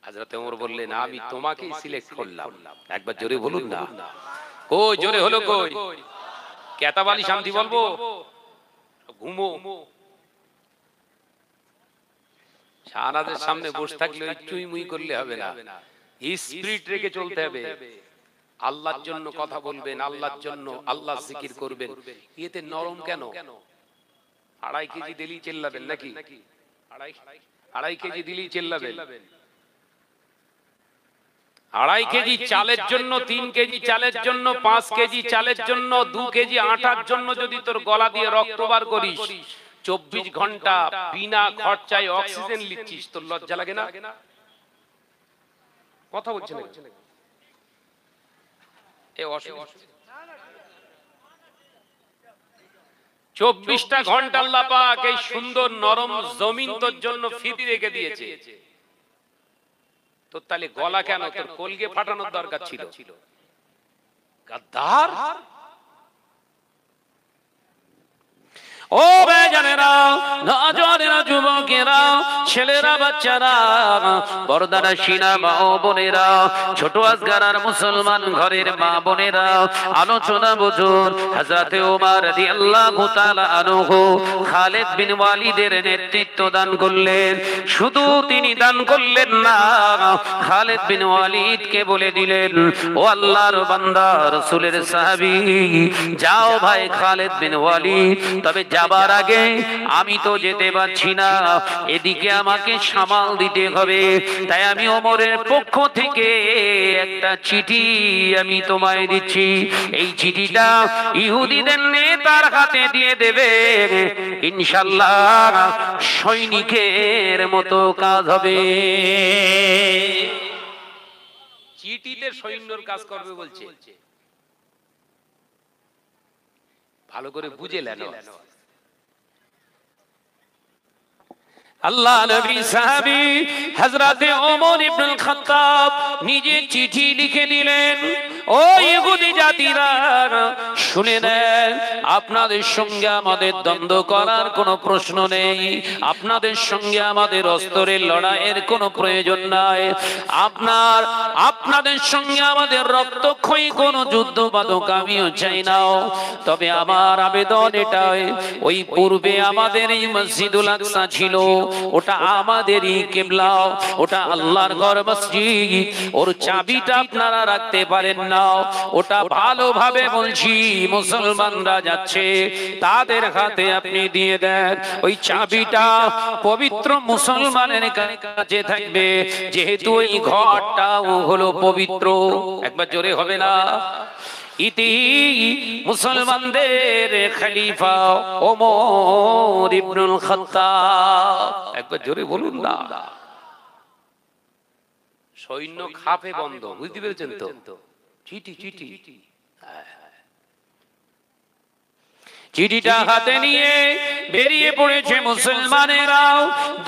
হযরত ওমর বললেন, আমি তোমাকেই সিলেক্ট করলাম। একবার জোরে বলুন না। কই জোরে হলো? কই কেতাবালি শান্তি বলবো? ঘুমো। শাহনাজের সামনে বসে থাকলে চুই মুই করলে হবে না, স্পিরিট রেখে চলতে হবে। আল্লাহর জন্য কথা বলবেন, আল্লাহর জন্য আল্লাহ জিকির করবেন। এতে নরম কেন? 2.5 কেজি দিলেই চেল্লাবেন নাকি? 2.5 কেজি দিলেই চেল্লাবেন। 2.5 কেজি চালের জন্য, 3 কেজি চালের জন্য, 5 কেজি চালের জন্য, 2 কেজি আটার জন্য যদি তোর গলা দিয়ে রক্ত বার করিস, 24 ঘন্টা বিনা খরচায় অক্সিজেন নিচ্ছিস, তোর লজ্জা লাগে না? কথা বলছেন না? 24টা ঘন্টা আল্লাহ পাক এই সুন্দর নরম জমিন তোর জন্য ফিরি রেখে দিয়েছে। তোর তাহলে গলা কেন? তোর কলগে ফাটানোর দরকার ছিল। গাদ্দার। ও ভাইজানেরা, নওজোয়ানেরা, যুবকেরা, ছেলেরা, বাচ্চারা, পর্দার শিনা মা ও বোনেরা, ছোট আজগারার মুসলমান ঘরের মা বোনেরা, আলোচনা বুঝুন। হযরতে ওমর রাদিয়াল্লাহু তাআলা আনহু খালিদ বিন ওয়ালিদের নেতৃত্ব দান করলেন। শুধু তিনি দান করলেন না, খালিদ বিন ওয়ালিদকে বলে দিলেন, ও আল্লাহর বান্দা, রাসূলের সাহাবী, যাও ভাই খালিদ বিন ওয়ালিদ, তবে যাবার আগে আমি তো যেতে পারছি না, এদিকে আমাকে সামাল দিতে হবে। তাই আমি ওমরের পক্ষ থেকে একটা চিঠি আমি তোমায় দিচ্ছি। এই চিঠিটা ইহুদিদের নেতার হাতে দিয়ে দেবে, ইনশাআল্লাহ সৈনিকের মতো কাজ হবে। চিঠিতে সৈন্যর কাজ করবে বলছে, ভালো করে বুঝে নেন। আল্লাহ নবী সাহাবী হযরতে ওমর ইবনুল খাত্তাব নিজে চিঠি লিখে দিলেন, ও ইহুদি জাতিরা, শুনে নেন, আপনাদের সঙ্গে আমাদের দ্বন্দ্ব করার কোনো প্রশ্ন নেই, আপনাদের সঙ্গে আমাদের অস্ত্রের লড়াইয়ের কোনো প্রয়োজন নাই, আপনাদের সঙ্গে আমাদের রক্তক্ষয়ী কোনো যুদ্ধ বাধক আমিও চাই না। তবে আমার আবেদন এটাই, ওই পূর্বে আমাদের এই মসজিদুল আকসা ছিল, ওটা আমাদেরই কিবলা, ওটা আল্লাহর ঘর মসজিদ, ওর চাবিটা আপনারা রাখতে পারেন না। ওটা ভালোভাবে বলছি, মুসলমানরা যাচ্ছে তাদের হাতে আপনি দিয়ে দেন, ওই চাবিটা পবিত্র মুসলমানের কাছে থাকবে, যেহেতু এই ঘরটাও হলো পবিত্র। একবার জোরে হবে না? ইতি মুসলমানদের খলিফা ওমর ইবনুল খাত্তাব, একবার জোরে বলুন না। সৈন্য খাপে বন্ধ, বুঝতে পেরেছেন তো? চিঠি চিঠি চিঠিটা হাতে নিয়ে বেরিয়ে পড়েছে মুসলমানেরাও,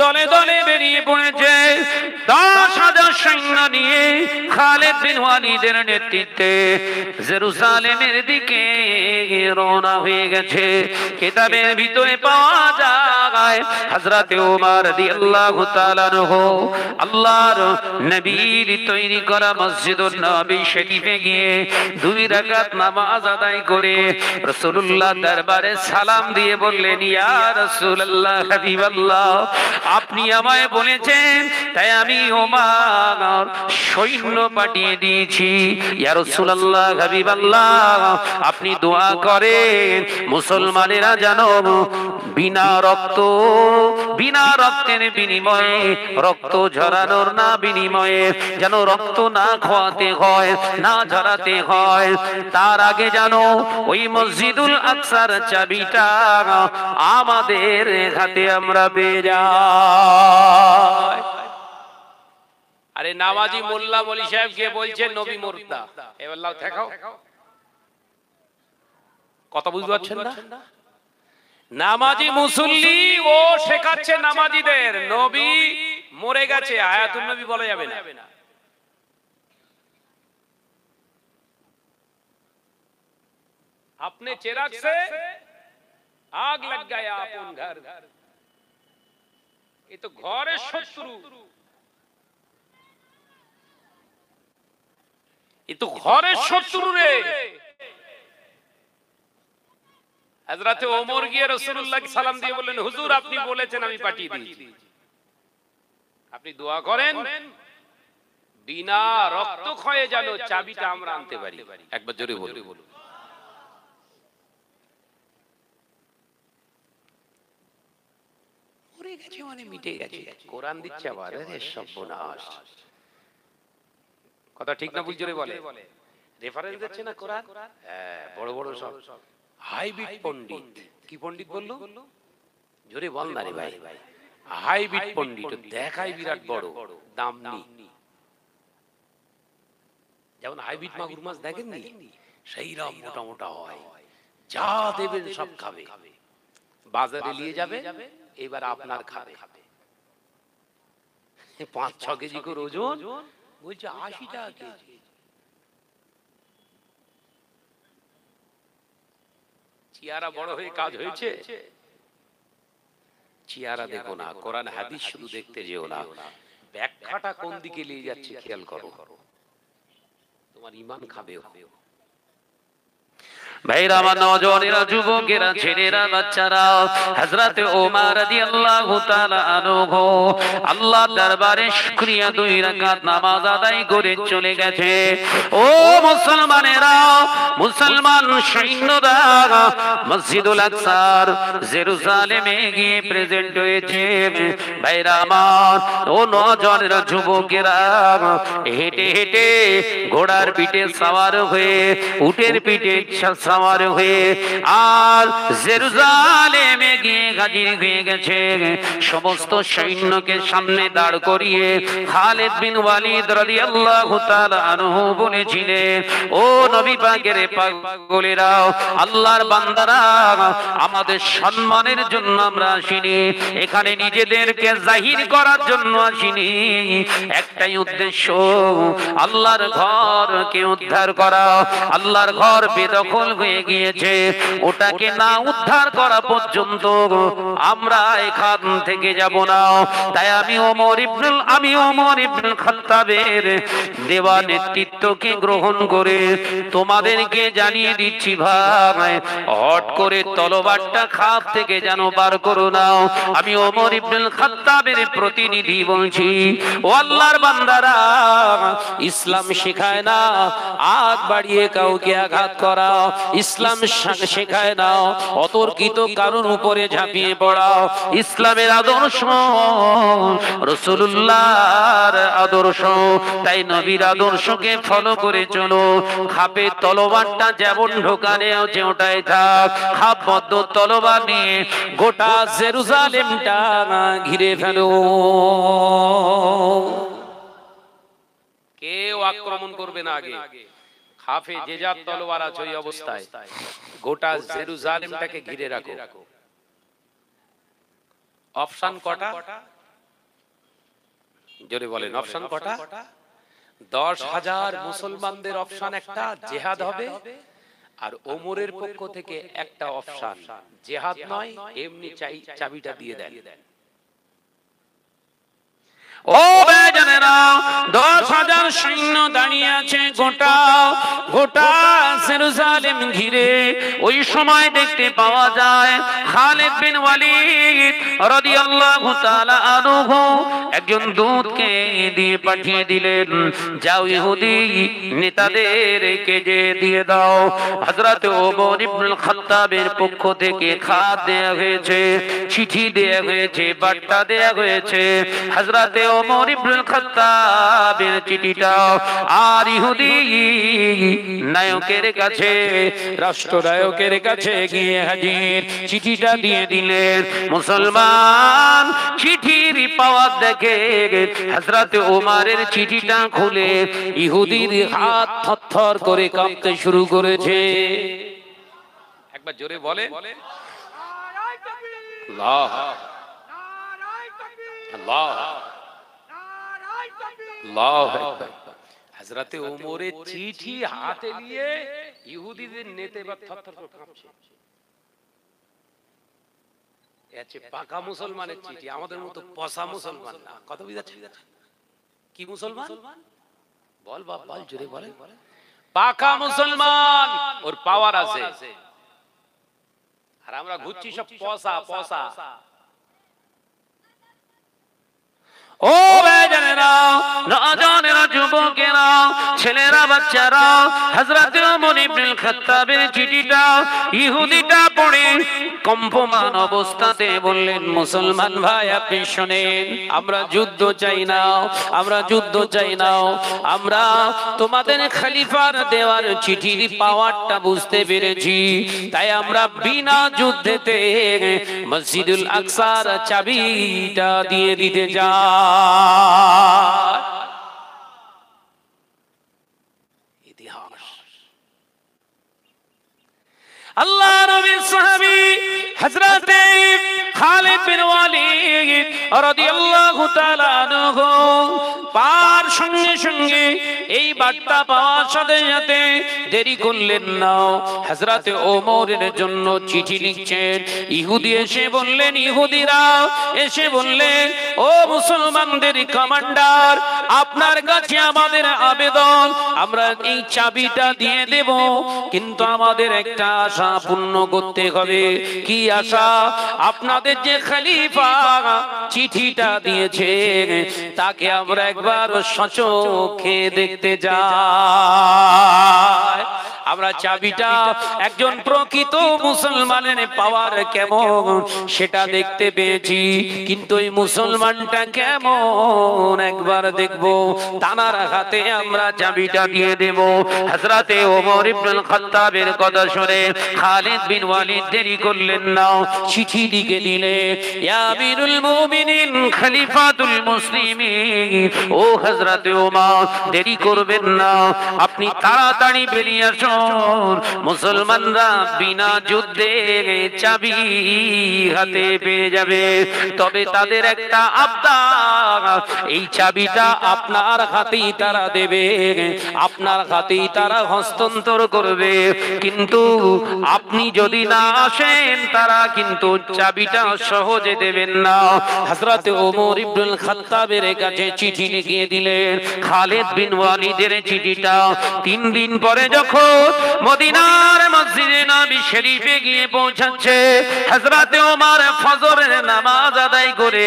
দলে দলে বেরিয়ে পড়েছে। 10,000 সৈন্য নিয়ে খালিদ বিন ওয়ালিদের নেতৃত্বে জেরুজালেমের দিকে রওনা হয়ে গেছে। কিতাবের ভিতরে পাওয়া যায় হযরতে ওমর রাদিয়াল্লাহু তাআলা আনহু আল্লাহর নবীর তৈরি করা মসজিদুন নববী শরীফে গিয়ে 2 রাকাত নামাজ আদায় করে রাসূলুল্লাহ দরবারে সালাম দিয়ে বললেন, ইয়া রাসূলুল্লাহ, হাবিবাল্লাহ, আপনি আমায় বলেছেন, তাই আমি ওমর সৈন্য পাঠিয়ে দিয়েছি। ইয়া রাসূলুল্লাহ, হাবিবাল্লাহ, আপনি দোয়া করেন মুসলমানেরা যেন বিনা রক্তের বিনিময়ে, রক্ত ঝরানোর না বিনিময়ে, যেন রক্ত না খোয়াতে হয়, না ঝরাতে হয়, তার আগে যেন ওই মসজিদুল আকসার চাবিটা আমাদের হাতে আমরা পেয়ে যাই। আরে নামাজি মোল্লা মলি সাহেব কে বলছেন নবী মুর্দা, এবার লাও দেখাও, কথা বুঝতে পারছেন না? নামাজি মুসল্লি ও শেখাচ্ছে নামাজিদের নবী মরে গেছে, আয়াতুন নবী বলা যাবে না। अपने चिराग से आग लग गया अपन घर, ये तो घोर शत्रु, ये तो घोर शत्रु रे। হযরতে ওমর গিয়ে রাসূলুল্লাহকে সালাম দিয়ে বললেন, হুজুর আপনি বলেছেন আমি পাঠিয়ে দিয়েছি, আপনি দোয়া করেন বিনা রক্তক্ষয়ে যেন চাবিটা আমরা আনতে পারি। একবার জোরে বলুন। মরে গেছে মানে মিটে গেছে, কোরআন দিচ্ছে আবার, আরে সর্বনাশ। কথা ঠিক না ভুল জোরে বলে, রেফারেন্স দিচ্ছে না কোরআন। হ্যাঁ, বড় বড় সব হাইব্রিড পণ্ডিত। কি পণ্ডিত বললো? জোরে বল না রে ভাই। হাইব্রিড পণ্ডিত দেখায় বিরাট বড়, দাম নেই। যেমন হাইব্রিড মাগুর মাছ দেখেননি, সেই রকম মোটা মোটা হয়, যা দেবেন সব খাবে, বাজারে নিয়ে যাবে, এবার আপনার খাবে। 5-6 কেজি করে ওজন, বলছে 80 টাকা কেজি। চেহারা বড় হয়ে কাজ হয়েছে, চেহারা দেখো না, কোরআন হাদিস শুধু দেখতে যেও না, ব্যাখ্যাটা কোন দিকে নিয়ে যাচ্ছে খেয়াল করো, তোমার ঈমান খাবে। ভাইরা আমার, নওজওয়ানেরা, যুবকেরা, ছেলেরা, বাচ্চারা, হযরতে ওমর রাদিয়াল্লাহু তাআলা আনহু আল্লাহর দরবারে শুকরিয়া 2 রাকাত নামাজ আদায় করে চলে গেছে। ও মুসলমানেরা, মুসলমান সৈন্যরা মসজিদুল আকসার জেরুজালেমে গিয়ে প্রেজেন্ট হয়েছে। ভাইরা আমার, ও নওজওয়ানেরা, যুবকেরা, হেঁটে হেঁটে ঘোড়ার পিঠে সওয়ার হয়ে, উটের পিঠে সওয়ার হয়ে আর জেরুজালেমে গিয়ে হাজির হয়ে গেছে। সমস্ত সৈন্যকে সামনে দাঁড় করিয়ে খালিদ বিন ওয়ালিদ রাদিয়াল্লাহু তাআলা আনহু বলেছিলেন, ও নবী পাকের পাগলেরা, আল্লাহর বান্দারা, আমাদের সম্মানের জন্য আমরা আসিনি, এখানে নিজেদেরকে জাহির করার জন্য আসিনি। একটাই উদ্দেশ্য, আল্লাহর ঘরকে উদ্ধার করা। আল্লাহর ঘর বেদখল হয়ে গিয়েছে, ওটাকে না উদ্ধার করা পর্যন্ত আমরা এখান থেকে যাব না। তাই আমি ওমর ইবনুল খাত্তাবের দেওয়া নেতৃত্বকে গ্রহণ করে তোমাদেরকে জানিয়ে দিচ্ছি, ভাই, হট করে তলোয়ারটা খাপ থেকে যেন বার করো না। আমি ওমর ইবনুল খাত্তাবের প্রতিনিধি বলছি, ও আল্লাহর বান্দারা, ইসলাম শেখায় না আগ বাড়িয়ে কাউকে আঘাত করা, ইসলাম শেখায় না অতর্কিত কারোর উপরে ঝাঁপিয়ে পড়া। ইসলামের আদর্শ রাসূলুল্লাহর আদর্শ, তাই নবীর আদর্শকে ফলো করে চলো। খাপে তলোয়ারটা যেমন ঢোকানে আছে ওটাই থাক, খাপবদ্ধ তলোয়ার নিয়ে গোটা জেরুজালেমটা ঘিরে ফেলো। কেউ আক্রমণ করবে না, আগে খাফে যে যার তলোয়ার আছে ওই অবস্থায় গোটা জেরুজালেমটাকে ঘিরে রাখো। অপশন কটা? জোরে বলেন, অপশন কটা? 10,000 মুসলমানদের অপশন একটা, জিহাদ হবে। আর ওমরের পক্ষ থেকে একটা অপশন, জিহাদ নয়, এমনি চাবিটা দিয়ে দেন। ও বেজানেরা, 10,000 সৈন্য দাঁড়িয়ে আছে গোটা জেরুজালেম ঘিরে। ওই সময় দেখতে পাওয়া যায় খালিদ বিন ওয়ালিদ রাদিয়াল্লাহু তাআলা আনহু একজন দূতকে দিয়ে পাঠিয়ে দিলেন, যাও ইহুদি নেতাদেরকে যে দিয়ে দাও, হযরত ওমর ইবনুল খাত্তাবের পক্ষ থেকে খাত দেয়া হয়েছে, চিঠি দেয়া হয়েছে, বার্তা দেয়া হয়েছে। হযরত ওমর ইবনুল খাত্তাবের চিঠিটা আর ইহুদি নায়কের কাছে, রাষ্ট্রনায়কের কাছে গিয়ে হাজির, চিঠিটা দিয়ে দিলেন। মুসলমান চিঠির পাওয়ার দেখে হযরত ওমরের চিঠিটা খুলে ইহুদির হাত থরথর করে কাঁপতে শুরু করেছে। একবার জোরে বলে আল্লাহ আল্লাহ আল্লাহু আকবার। হযরতে ওমরের চিঠি হাতে নিয়ে ইহুদিদের নেতা থরথর করে কাঁপছে। এছে পাকা মুসলমানের চিঠি, আমাদের মতো পচা মুসলমান না। কত বুঝাচ্ছে? কি মুসলমান? বল বাপ, বল, জোরে বলেন। পাকা মুসলমান, ওর পাওয়ার আছে। আর আমরা ঘুরছি সব পচা। ও বেজানেরা, নওজওয়ানেরা, যুবকেরা, ছেলেরা, বাচ্চারা, হযরত ওমর ইবনুল খাত্তাবের চিঠিটা ইহুদিটা পড়ে কম্পমান অবস্থাতে বললেন, মুসলমান ভাই, আপনি শুনেন, আমরা যুদ্ধ চাই না, আমরা তোমাদের খলিফার দেওয়ার চিঠির পাওয়ারটা বুঝতে পেরেছি, তাই আমরা বিনা যুদ্ধেতে মসজিদুল আকসার চাবিটা দিয়ে দিতে চাই। ইতিহাস। আল্লাহ নবীর সাহাবী হযরত খালিদ বিন ওয়ালিদ রাদিয়াল্লাহু তাআলা আনহু পার সঙ্গে সঙ্গে এই বার্তা পাওয়ার সাথে সাথে দেরি করলেন না, হযরতে ওমরের জন্য চিঠি লিখছেন। ইহুদি এসে বললেন, ইহুদিরা এসে বললেন, ও মুসলমানদের কমান্ডার, আপনার কাছে আমাদের আবেদন, আমরা এই চাবিটা দিয়ে দেব, কিন্তু আমাদের একটা আশা পূর্ণ করতে হবে। কি আশা? আপনাদের যে খলিফা চিঠিটা দিয়েছে তাকে আমরা একবার সচক্ষে দেখতে যাই। আমরা চাবিটা একজন প্রকৃত মুসলমানের পাওয়ার কেমন সেটা দেখতে পেয়েছি, কিন্তু এই মুসলমানটা কেমন একবার দেখব। তানার হাতে আমরা চাবিটা দিয়ে দেব। হযরতে ওমর ইবনুল খাত্তাবের কথা শুনে খালিদ বিন ওয়ালিদ দেরি করলেন না, চিঠি লিখে দিলেন, ইয়া আমিরুল মুমিনিন খলিফাতুল মুসলিমিন, ও হযরতে ওমর দেরি করবেন না, আপনি তাড়াতাড়ি বেরিয়ে আসুন। মুসলমানরা বিনা যুদ্ধে চাবি হাতে পেয়ে যাবে, তবে তাদের একটা আবদার, এই চাবিটা আপনার হাতেই তারা দেবে, আপনার হাতেই তারা হস্তান্তর করবে, কিন্তু আপনি যদি না আসেন তারা কিন্তু চাবিটা সহজে দেবেন না। হযরতে ওমর ইবনুল খাত্তাবের কাছে চিঠি লিখে দিলেন খালিদ বিন ওয়ালিদের চিঠিটা। 3 দিন পরে যখন মদিনার মসজিদে নবী শরীফে গিয়ে পৌঁছাচ্ছে, হযরতে ওমর ফজরের নামাজ আদায় করে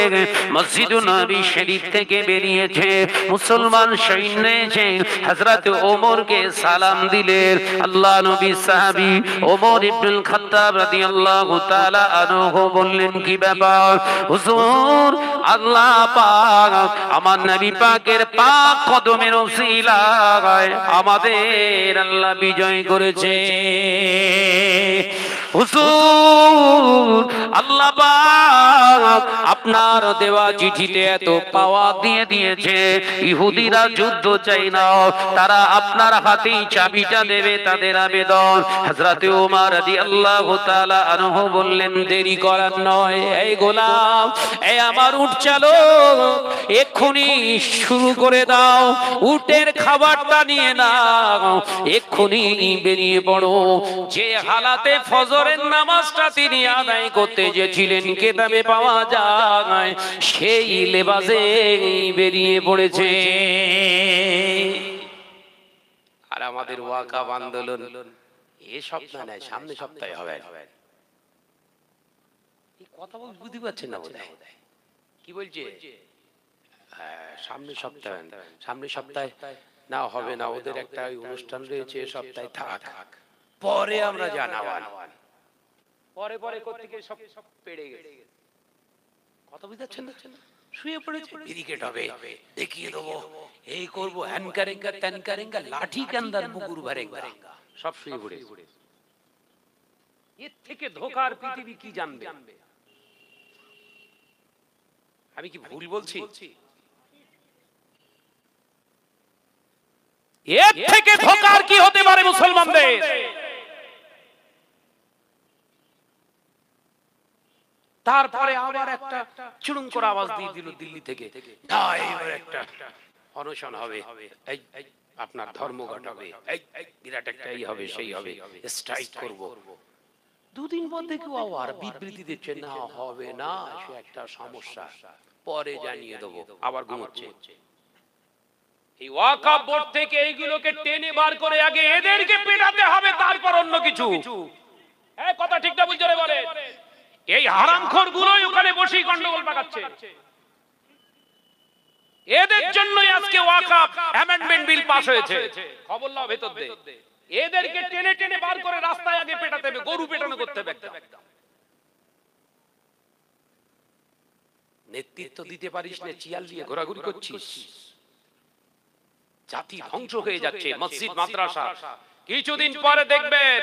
মসজিদ নবী শরীফ থেকে বেরিয়েছে। মুসলমান সৈন্য এসে হযরতে ওমরকে সালাম দিলেন। আল্লাহ নবী সাহাবী ওমর ইবনুল খাত্তাব রাদিয়াল্লাহু তাআলা আনহু বললেন, কি ব্যাপার হুজুর? আল্লাহ পাক আমার নবী পাকের পাক কদমের ওসিলায় আমাদের আল্লাহ বিজয় করেছে। হুজুর, আল্লাহ পাক আপনার দেওয়া চিঠিতে এত পাওয়ার দিয়ে দিয়েছে, ইহুদিরা যুদ্ধ চাই না, তারা আপনার হাতেই চাবিটা দেবে, তাদের আবেদন। হযরতে ওমর রাদিয়াল্লাহু তাআলা আনহু বললেন, দেরি করার নয়, এই গোলাম, এই আমার উট চালক, এক্ষুনি শুরু করে দাও, উটের খাবারটা নিয়ে নাও, এক্ষুনি বেরিয়ে পড়ো। যে হালাতে ফজরের নামাজটা তিনি আদায় করতে গেছিলেন কিতাবে পাওয়া যায়, সেই লেবাসে বেরিয়ে পড়েছে। আর আমাদের ওয়াকাব আন্দোলন এই সপ্তাহে নয়, সামনে সপ্তাহে হবে। এই কথা বল বুঝতে পারছেন না বোধহয়? কি বলছে? সামনে সপ্তাহে না হবে না, ওদের একটা অনুষ্ঠান রয়েছে, সপ্তাহে থাক, পরে আমরা জানাবো। পরে পরে করতে গিয়ে সব পেড়ে গেছে। কথা বুঝতে পারছেন না? শুয়ে পড়েছে, ব্যারিকেড হবে, দেখিয়ে দেবো, এই করবো, হ্যান কারেঙ্গা ত্যান কারেঙ্গা, লাঠি কান্দার মুগুর ভরেঙ্গা, সব শুয়ে পড়েছে। এর থেকে ধোকার পৃথিবী কি জানবে? আমি কি ভুল বলছি? এর থেকে ধোকার কি হতে পারে মুসলমানদের? তারপরে আবার একটা চুড়ুং করে আওয়াজ দিয়ে দিল দিল্লি থেকে, না এবার একটা অনশন হবে, এই আপনার ধর্মঘট হবে, এই বিরাট একটা এই হবে, সেই হবে, স্ট্রাইক করব। 2 দিন পর দেখো আবার বিবৃতি দিচ্ছে, না হবে না, সে একটা সমস্যা, পরে জানিয়ে দেবো, আবার ঘুমোচ্ছে। এই ওয়াকফ বোর্ড থেকে এইগুলোকে টেনে বার করে আগে এদেরকে পেটাতে হবে, তারপর অন্য কিছু। এই কথা ঠিক না বুঝতে বলে? এই হারামখোর গুলোই ওখানে বসেই গন্ডগোল পাকাচ্ছে। এদের জন্যই আজকে ওয়াকফ অ্যামেন্ডমেন্ট বিল পাস হয়েছে। খবর নাও ভেতর দে, এদেরকে টেনে টেনে বার করে রাস্তায় আগে পেটাতে হবে, গরু পেটানো করতে হবে। নেতৃত্ব দিতে পারিস না, চিয়াল দিয়ে ঘোরাঘুরি করছিস, জাতি ধ্বংস হয়ে যাচ্ছে। মসজিদ মাদ্রাসা কিছুদিন পরে দেখবেন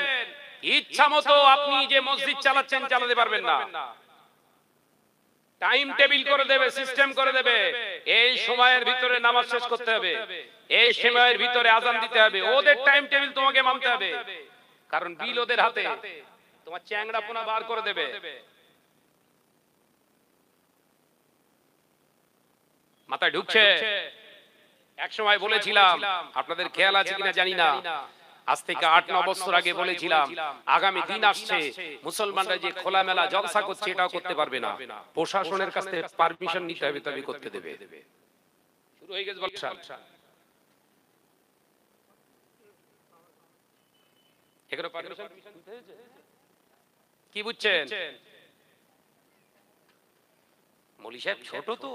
ইচ্ছা মতো আপনি যে মসজিদ চালাচ্ছেন চালাতে পারবেন না, টাইম টেবিল করে দেবে, সিস্টেম করে দেবে, এই সময়ের ভিতরে নামাজ শেষ করতে হবে, এই সময়ের ভিতরে আজান দিতে হবে, ওদের টাইম টেবিল তোমাকে মানতে হবে, কারণ বিল ওদের হাতে, তোমার চ্যাংড়া পোনা বার করে দেবে। মাথায় ঢুকছে? এক সময় বলেছিলাম, আপনাদের খেয়াল আছে কিনা জানি না, আজ থেকে 8-9 বছর আগে বলেছিলাম আগামী দিন আসছে মুসলমানরা যে খোলামেলা জলসা করছে এটাও করতে পারবে না, প্রশাসনের কাছ থেকে পারমিশন নিতে হবে তবে করতে দেবে। শুরু হয়ে গেছে বলছেন, এগুলো পারমিশন কি বুঝছেন? মৌলী সাহেব ছোট তো,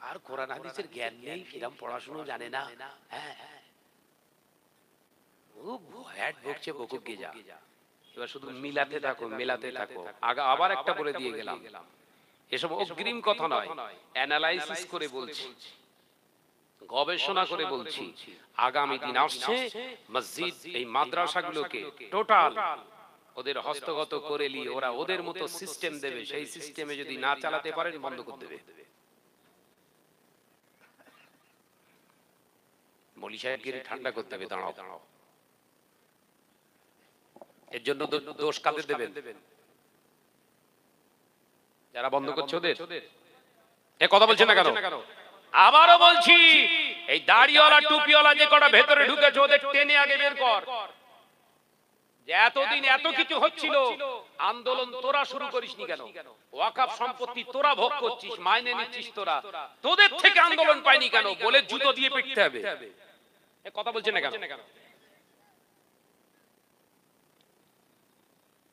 আর কোরআন হাদিসের জ্ঞান নেই, সেরকম পড়াশোনা জানে না। হ্যাঁ এবার শুধু মিলাতে থাকো মেলাতে থাকো। আবার একটা বলে দিয়ে গেলাম, এসব অগ্রিম কথা নয়, অ্যানালাইসিস করে বলছি, গবেষণা করে বলছি। আগামী দিন আসছে মসজিদ এই মাদ্রাসাগুলোকে টোটাল ওদের হস্তগত করে নিয়ে ওরা ওদের মতো সিস্টেম দেবে, সেই সিস্টেমে যদি না চালাতে পারেন বন্ধ করে দেবে। মৌলী সাহেবকে ঠান্ডা করতে হবে, দাঁড়াও। এর জন্য দোষ কাদের দেবেন? যারা বন্ধ করছে ওদের। এ কথা বলছেন না কেন? আবারও বলছি, এই দাড়িওয়ালা টুপিওয়ালা যে কটা ভেতরে ঢুকেছে ওদের টেনে আগে বের কর। যে এতদিন এত কিছু হচ্ছিল, আন্দোলন তোরা শুরু করিসনি কেন? ওয়াকফ সম্পত্তি তোরা ভোগ করছিস, মাইনে নিচ্ছিস তোরা, তোদের থেকে আন্দোলন পাইনি কেন? বলে জুতো দিয়ে পিটতে হবে। এ কথা বলছেন না কেন?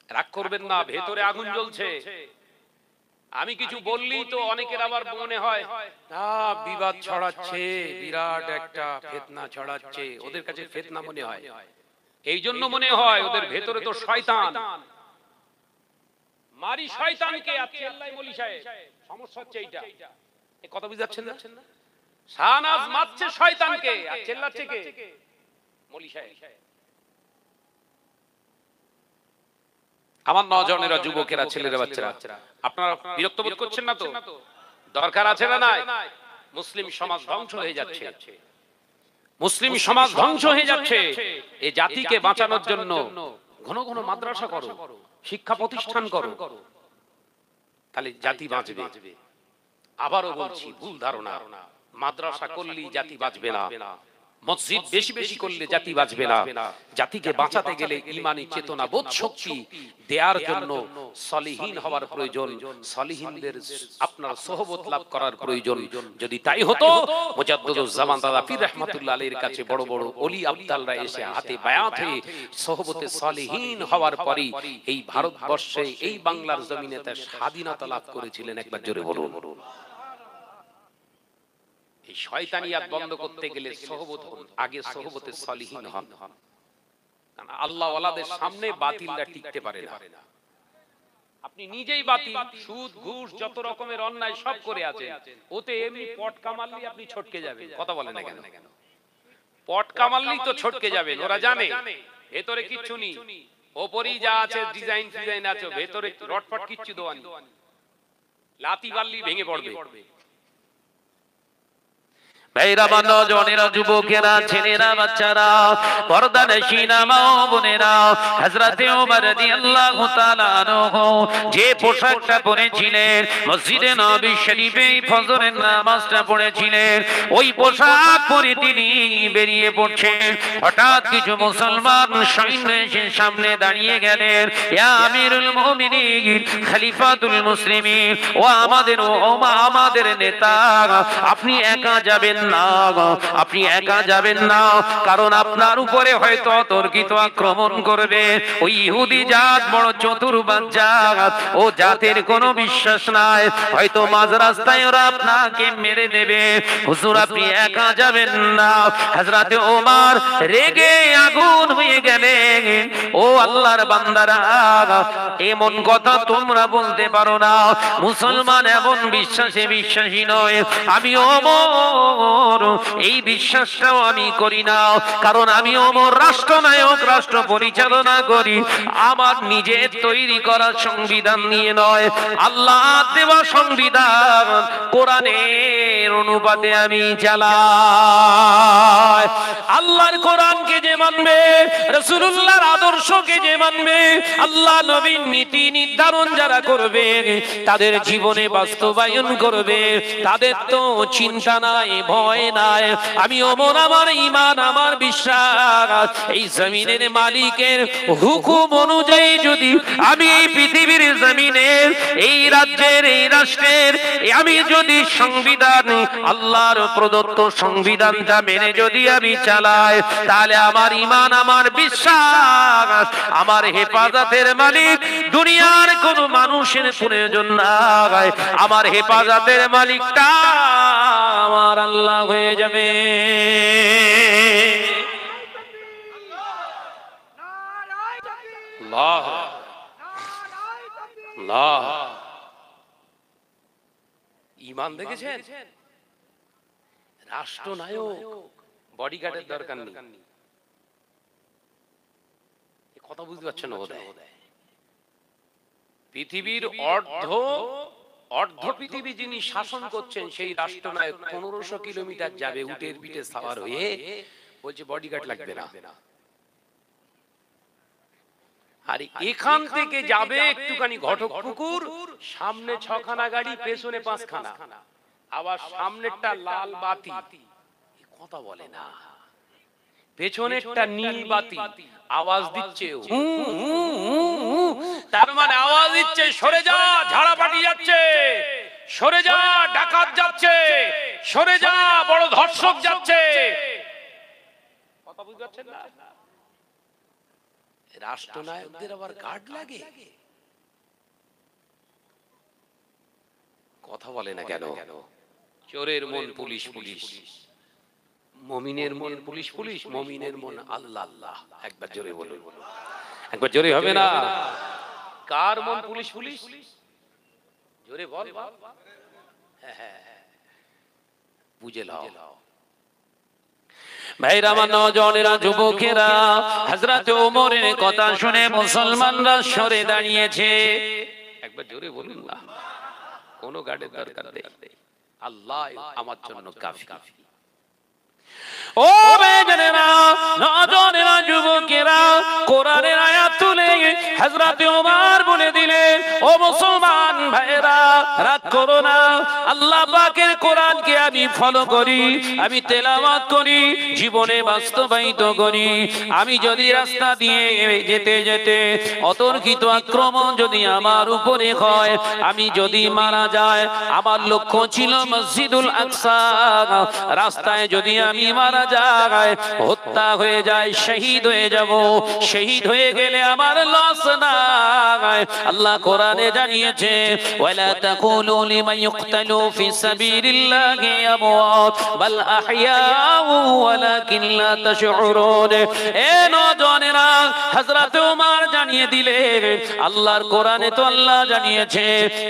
রাগ করবেন না, ভেতরে আগুন জ্বলছে। আমি কিছু বললি তো অনেকের আবার মনে হয় বিবাদ ছড়াচ্ছে, বিরাট একটা ফিতনা ছড়াচ্ছে, ওদের কাছে ফিতনা মনে হয়। এই জন্য মনে হয় ওদের ভেতরে তো শয়তান। মারি শয়তানকে, আর চেল্লাই মৌলী সাহেব। সমস্যা হচ্ছে এইটা। এই কথা বুঝতে পারছেন না? শাহনাজ মারছে শয়তানকে আর চেল্লাচ্ছে কে? মৌলী সাহেব। আমার নওজওয়ানেরা, যুবকেরা, ছেলেরা, বাচ্চারা, আপনারা বিরক্ত বোধ করছেন না তো? দরকার আছে না নাই? মুসলিম সমাজ ধ্বংস হয়ে যাচ্ছে, মুসলিম সমাজ ধ্বংস হয়ে যাচ্ছে। এই জাতিকে বাঁচানোর জন্য ঘন ঘন মাদ্রাসা করো, শিক্ষা প্রতিষ্ঠান করো, তাহলে জাতি বাঁচবে। আবারও বলছি, ভুল ধারণা, মাদ্রাসা করলেই জাতি বাঁচবে না, মসজিদ বেশি বেশি করলে জাতি বাঁচবে না। জাতিকে বাঁচাতে গেলে ঈমানি চেতনা, বোধ শক্তি দেওয়ার জন্য সলিহীন হওয়ার প্রয়োজন, সলিহীনদের আপনার সোহবত লাভ করার প্রয়োজন। যদি তাই হতো, মুজাদ্দিদুজ জামান দাদা পীর রাহমাতুল্লাহ আলাইহির কাছে বড় বড় ওলি আবদালরা এসে হাতে বায়াত হয়ে সোহবতে সলিহীন হওয়ার পরই এই ভারতবর্ষে, এই বাংলার জমিনে তার স্বাধীনতা লাভ করেছিলেন। একবার জোরে বলুন। এই শয়তানিয়াত বন্ধ করতে গেলে সোহবত হন, আগে সোহবতে সলিহীন হন। কারণ আল্লাহ ওয়ালাদের সামনে বাতিলরা টিকতে পারে না। আপনি নিজেই বাতিল, সুদ ঘুষ যত রকমের অন্যায় সব করে আছেন, ওতে এমনি পট কামাললি আপনি ছটকে যাবেন। কথা বলে না কেন? পট কামাললি তো ছটকে যাবেন। ওরা জানে ভেতরে কিচ্ছু নেই, ওপরেই যা আছে ডিজাইন ফিজাইন আছে, ভেতরে রটফট কিচ্ছু দেওয়া নেই, লাতি বাল্লি ভেঙে পড়বে। ভাইরা, নওজওয়ানেরা, যুবকেরা, ছেলেরা, বাচ্চারা, পর্দানশীনা মা ও বোনেরা, হযরতে ওমর রাদিয়াল্লাহু তাআলা আনহু যে পোশাকটা পরেছিলেন, মসজিদে নববী শরীফে ফজরের নামাজটা পড়েছিলেন, ওই পোশাক পরে তিনি বেরিয়ে পড়ছেন। হঠাৎ কিছু মুসলমান সৈন্য এসে সামনে দাঁড়িয়ে গেলেন। ইয়া আমিরুল মুমিনিন, খলিফাতুল মুসলিমিন, ও আমাদের নেতা, আপনি একা যাবেন না, আপনি একা যাবেন না, কারণ আপনার উপরে হয়তো অতর্কিত আক্রমণ করবে। ওই ইহুদি জাত বড় চতুরবাজ জাত, ও জাতের কোনো বিশ্বাস নাই, হয়তো মাঝ রাস্তায় ওরা আপনাকে মেরে দেবে। হুজুর, আপনি একা যাবেন না। হযরতে ওমর রেগে আগুন হয়ে গেলেন। ও আল্লাহর বান্দারা, এমন কথা তোমরা বলতে পারো না। মুসলমান এমন বিশ্বাসে বিশ্বাসী নয়। আমি ওমর, এই বিশ্বাসটাও আমি করি না, কারণ আমি ওমর রাষ্ট্রনায়ক, রাষ্ট্র পরিচালনা করি আমার নিজের তৈরি করা সংবিধান নিয়ে নয়, আল্লাহ দেওয়া সংবিধান, কোরআনের অনুপাতে আমি চালাই। আল্লাহর কোরআনকে যে মানবে, রাসূলুল্লাহর আদর্শকে যে মানবে, আল্লাহ নবীর নীতি নির্ধারণ যারা করবে, তাদের জীবনে বাস্তবায়ন করবে, তাদের তো চিন্তা নাই, ভয় নাই। যায়, আমি ওমর আমার ঈমান আমার বিশ্বাস এই জমিনের মালিকের হুকুম অনুযায়ী যদি আমি এই পৃথিবীর জমিনের এই রাজ্যের এই রাষ্ট্রের আমি যদি সংবিধান আল্লাহর প্রদত্ত সংবিধানটা মেনে যদি আমি চালাই, তাহলে আমার ঈমান আমার বিশ্বাস আমার হেফাজতের মালিক দুনিয়ার কোন মানুষের প্রয়োজন নাই, আমার হেফাজতের মালিকটা আমার আল্লাহ হয়ে যাবে। আল্লাহ আল্লাহ, ঈমান দেখেছেন? রাষ্ট্রনায়ক বডিগার্ডের দরকার নেই, কথা বুঝতে পারছেন না বোধহয়। পৃথিবীর অর্ধ পৃথিবী যিনি শাসন করছেন সেই রাষ্ট্রনায়ক 1500 কিলোমিটার যাবে উটের পিঠে সাওয়ার হয়ে, বলছে বডিগার্ড লাগবে না। আর এখান থেকে যাবে একটুখানি ঘটকপুকুর, সামনে 6খানা গাড়ি পেছনে 5খানা, আবার সামনেরটা লাল বাতি, কথা বলে না, পেছনেরটা নীল বাতি আওয়াজ দিচ্ছে, তার মানে আওয়াজ দিচ্ছে সরে যা, ঝাড়াপাটি যাচ্ছে, সরে যা, ডাকাত যাচ্ছে, সরে যা, বড় ধর্ষক যাচ্ছে। কথা বুঝতে পারছেন না? রাষ্ট্রনায়কদের আবার গার্ড লাগে, কথা বলে না কেন? চোরের মন পুলিশ পুলিশ, মুমিনের মন পুলিশ পুলিশ, মুমিনের মন আল্লাহ আল্লাহ। একবার জোরে বলুন, একবার জোরে হবে না? কার মন পুলিশ পুলিশ? জোরে বল, বুঝে লাও ভাইরা, আমার নওজওয়ানেরা, যুবকেরা, হযরত ওমরের কথা শুনে মুসলমানরা সরে দাঁড়িয়েছে। একবার জোরে বলুন না, কোন গার্ডের দরকার নেই, আল্লাহ আমার জন্য কাফি। ও বেজনেরা, নওজওয়ানেরা, যুবকেরা, কোরআনের আয়াত তুলে হযরত ওমর বলে দিলেন, ও মুসলমান ভাইরা রাগ করো না, আল্লাহ পাকের কোরআনকে আমি ফলো করি, আমি তেলাওয়াত করি, জীবনে বাস্তবায়িত করি। আমি যদি রাস্তা দিয়ে যেতে যেতে অতর্কিত আক্রমণ যদি আমার উপরে হয়, আমি যদি মারা যায়, আমার লক্ষ্য ছিল মসজিদুল আকসা, রাস্তায় যদি আমি মারা যায়, হত্যা হয়ে যায়, শহীদ হয়ে যাব, শহীদ হয়ে গেলে আমার লস নাই। আল্লাহ কোরআনে জানিয়েছে, ওয়ালা তাকুলু লিমান ইউকতালু ফি সাবিলিল্লাহি আমওয়াত বাল আহইয়াউ ওয়ালাকিন লা তাশউরুন। এ নওজওয়ানেরা, হযরত ওমর জানিয়ে দিলেন, আল্লাহর কোরআনে তো আল্লাহ জানিয়েছে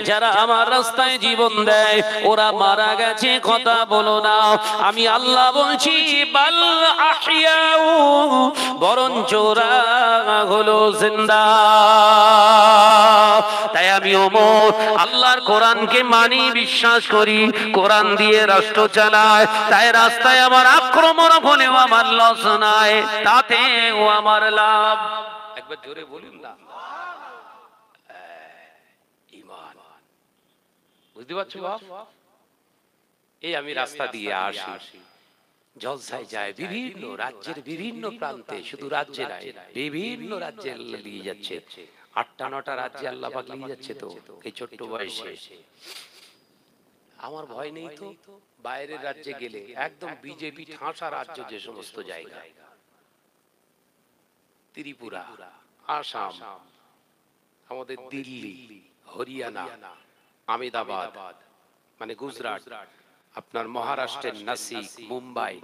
যারা আমার রাস্তায় জীবন দেয় ওরা মারা গেছে, কথা বলো না। আমি আল্লাহ বলছি বাল আহইয়াউ, বরঞ্চ ওরা হলো জিন্দা। তাই আমি ওমর আল্লাহর কোরআনকে মানি, বিশ্বাস করি, কোরআন দিয়ে রাষ্ট্র চালায়, তাই রাস্তায় আমার আক্রমণ হলেও আমার লস নাই, তাতেও আমার লাভ। একবার জোরে বলুন না, ঈমান। বুঝতে পারছো বাপ? এই আমি রাস্তা দিয়ে আসি, জলসায় যায়, বিভিন্ন রাজ্যের বিভিন্ন প্রান্তে, শুধু রাজ্যে নাই, বিভিন্ন রাজ্যে নিয়ে যাচ্ছে, 8টা-9টা রাজ্যে আল্লাহ পাক নিয়ে যাচ্ছে। তো এই ছোট্ট বয়সে আমার ভয় নেই তো, বাইরের রাজ্যে গেলে একদম বিজেপি ঠাঁসা রাজ্য, যে সমস্ত জায়গা, ত্রিপুরা, আসাম, আমাদের দিল্লি, হরিয়ানা, আহমেদাবাদ মানে গুজরাট, আপনার মহারাষ্ট্রের নাসিক, মুম্বাই,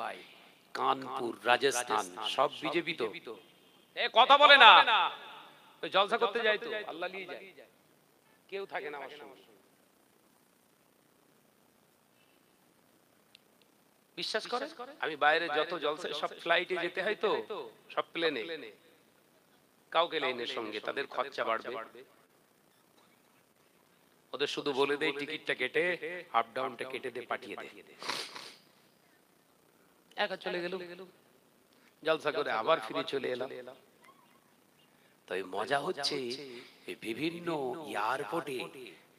কানপুর, রাজস্থান, সব বিজেপি। তো কথা বলে না, জলসা করতে যায় তো আল্লাহ নিয়ে যায়, কেউ থাকে না আমার সঙ্গে। বিশ্বাস করে আমি বাইরে যত জলসা, সব ফ্লাইটে যেতে হয়, তো সব প্লেনে, কাউকে লেনের সঙ্গে, তাদের খরচা বাড়বে, ওদের শুধু বলে দেয় টিকিটটা কেটে, আপ ডাউনটা কেটে দে, পাঠিয়ে দে, একা চলে গেল, জলসা করে আবার ফিরে চলে এলাম। তাই মজা হচ্ছে বিভিন্ন এয়ারপোর্টে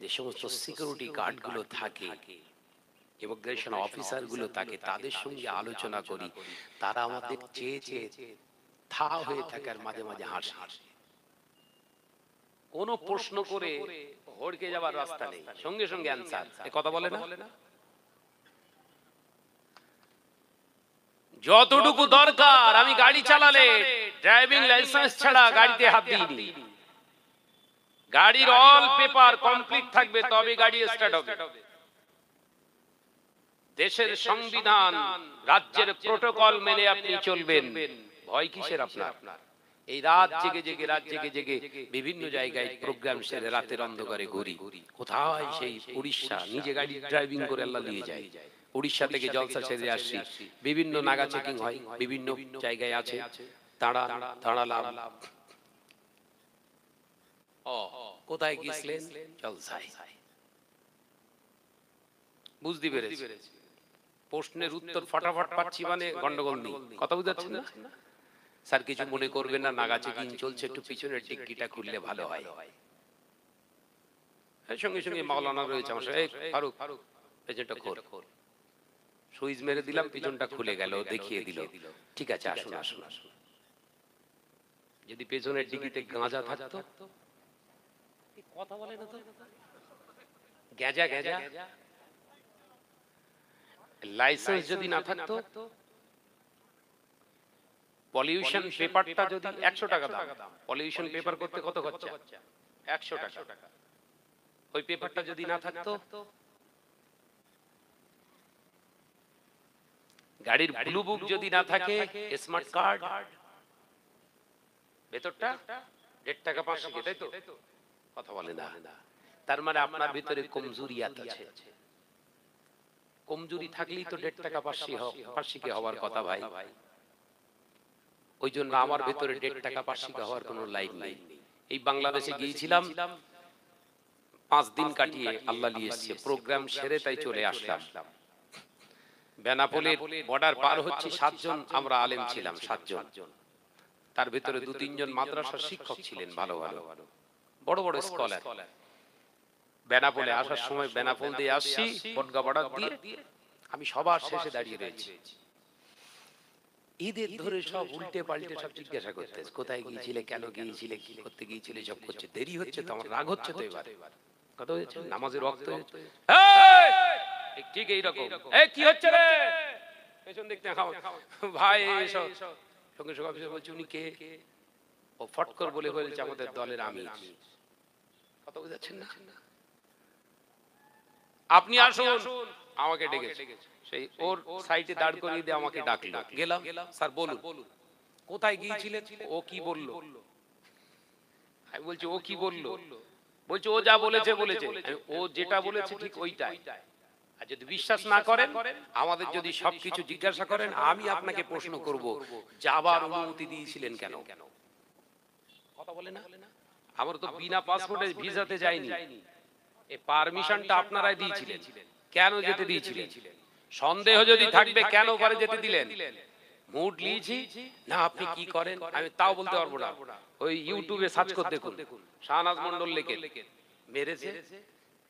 যে সমস্ত সিকিউরিটি গার্ড গুলো থাকে, ইমিগ্রেশন অফিসার গুলো থাকে, তাদের সঙ্গে আলোচনা করি, তারা আমাদের চেয়ে চেয়ে থা হয়ে থাকে আর মাঝে মাঝে হাসে। কোন প্রশ্ন করে হড়কে যাবার রাস্তা নেই, সঙ্গে সঙ্গে অ্যান্সার। এ কথা বলে না? যতটুকু দরকার আমি গাড়ি চালালে ড্রাইভিং লাইসেন্স ছাড়া গাড়িতে হাত দিইনি। গাড়ির অল পেপার কমপ্লিট থাকবে তবে গাড়ি স্টার্ট হবে। দেশের সংবিধান, রাজ্যের প্রটোকল মেনে আপনি চলবেন। ভয় কিসের আপনার? এই রাত জেগে জেগে বিভিন্ন জায়গায় প্রোগ্রাম সেরে রাতের অন্ধকারে ঘুরি। কোথায় সেই উড়িষ্যা, নিজে গাড়ি ড্রাইভিং করে আল্লাহ নিয়ে যায়। উড়িষ্যা থেকে জলসা সেরে আসছি, বিভিন্ন নাগা চেকিং হয়, বিভিন্ন জায়গায় আছে। দাঁড়ালাম। কোথায় গিয়েছিলেন? জলসায়। বুঝতে পেরেছি, প্রশ্নের উত্তর ফটাফট পাচ্ছি মানে গন্ডগোল নেই। কথা বুঝাচ্ছেন না? স্যার কিছু মনে করবেন না, নাগা চেকিং চলছে, একটু পিছনের ডিগ্গিটা খুললে ভালো হয়। সঙ্গে সঙ্গে মাওলানা রয়েছে আমার সাথে, ফারুক পেছনটা খোল। সুইচ মেরে দিলাম, পিছনটা খুলে গেল, দেখিয়ে দিল। ঠিক আছে, আসুন আসুন আসুন। যদি পেছনের ডিগ্গিতে গাঁজা থাকতো, কথা বলে না তো, গ্যাজা গ্যাজা। লাইসেন্স যদি না থাকতো, পলিউশন পেপারটা যদি 100 টাকা দাম, পলিউশন পেপার করতে কত খরচা? 100 টাকা। ওই পেপারটা যদি না থাকতো, গাড়ির ব্লু বুক যদি না থাকে, স্মার্ট কার্ড, ভেতরটা 1.5 টাকা 5 টাকা, তাই তো? কথা বলে না। তার মানে আপনার ভিতরে কমজোরিয়াত আছে। কমজোরি থাকলেই তো 1.5 টাকা 5 টাকা হওয়ার কথা ভাই। ওই জন্য আমার ভেতরে 1.5 টাকা 5 টাকা হওয়ার কোনো লাইন নেই। এই বাংলাদেশে গিয়েছিলাম, 5 দিন কাটিয়ে আল্লাহ নিয়ে এসেছে, প্রোগ্রাম সেরে তাই চলে আসলাম। বেনাপোলের বর্ডার পার হচ্ছে, 7 জন আমরা আলেম ছিলাম, 7 জন। তার ভিতরে 2-3 জন মাদ্রাসার শিক্ষক ছিলেন, ভালো ভালো বড় বড় স্কলার। বেনাপোলে আসার সময় বেনাপোল দিয়ে আসছি, বটগা বর্ডার দিয়ে, আমি সবার শেষে দাঁড়িয়ে রয়েছি। ঈদের ধরে সব উল্টে পাল্টে সব জিজ্ঞাসা করতে, কোথায় গিয়েছিলে, কেন গিয়েছিলে, কি করতে গিয়েছিলে, সব করছে। দেরি হচ্ছে তো, আমার রাগ হচ্ছে তো। এবার কথা হয়েছে, নামাজের ওয়াক্ত হয়েছে, ঠিক এইরকম। এই কি হচ্ছে রে? পেছন দেখতে ভাই, এসব। সঙ্গে সঙ্গে অফিসে বলছে, উনি কে? ও ফটকর বলে বলছে আমাদের দলের আমির। কথা বুঝাচ্ছেন না? আপনি আসুন, আমাকে ডেকেছে। সেই ওর সাইডে দাঁড় করিয়ে দিয়ে আমাকে ডাকলো, গেলাম। স্যার বলুন, কোথায় গিয়েছিলেন? ও কি বলল? আমি বলছি ও কি বলল? বলছে ও যা বলেছে বলেছে। ও যেটা বলেছে ঠিক ওইটাই। আর যদি বিশ্বাস না করেন, আমাদের যদি সবকিছু জিজ্ঞাসা করেন, আমি আপনাকে প্রশ্ন করব, যাবার অনুমতি দিয়েছিলেন কেন? কথা বলে না? আমার তো বিনা পাসপোর্টে ভিসাতে যায়নি, এই পারমিশনটা আপনারাই দিয়েছিলেন। কেন যেতে দিয়েছিলেন? সন্দেহ যদি থাকবে কেন করে যেতে দিলেন? মুড লিয়েছি না, আপনি কি করেন আমি তাও বলতে পারবো না। ওই ইউটিউবে সার্চ করে দেখুন, শাহনাজ মন্ডল লেখে মেরেছে।